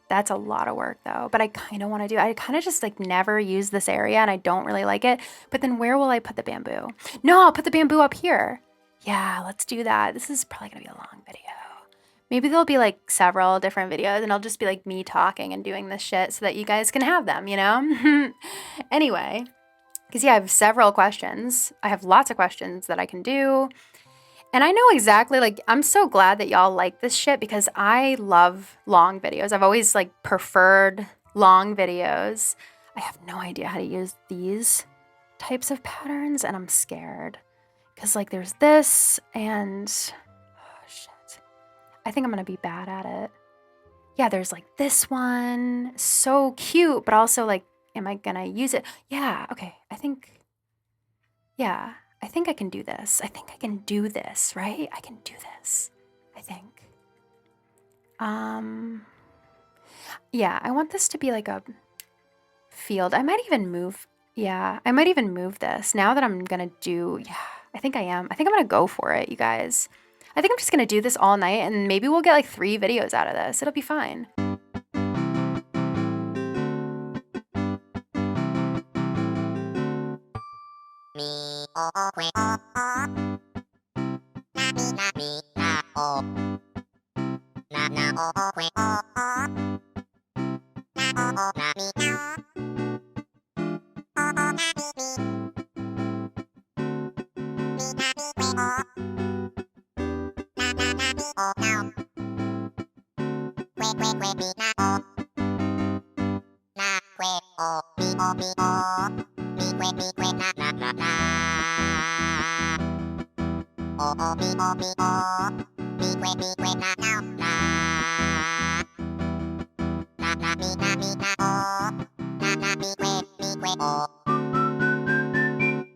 That's a lot of work, though. But I kind of want to do it. I kind of just, like, never use this area, and I don't really like it. But then where will I put the bamboo? No, I'll put the bamboo up here. Yeah, let's do that. This is probably going to be a long video. Maybe there'll be like several different videos and I'll just be like me talking and doing this shit so that you guys can have them, you know? Anyway, because yeah, I have several questions. I have lots of questions that I can do. And I know exactly, like, I'm so glad that y'all like this shit because I love long videos. I've always like preferred long videos. I have no idea how to use these types of patterns and I'm scared. Because like there's this and... I think I'm going to be bad at it. Yeah, there's like this one. So cute, but also like, am I gonna use it? Yeah, okay. I think I can do this. I think I can do this, right? I can do this. I think. Yeah, I want this to be like a field. I might even move. Yeah, I might even move this. Now that I'm gonna do, yeah, I think I am. I think I'm gonna go for it, you guys. I think I'm just gonna do this all night and maybe we'll get like 3 videos out of this. It'll be fine.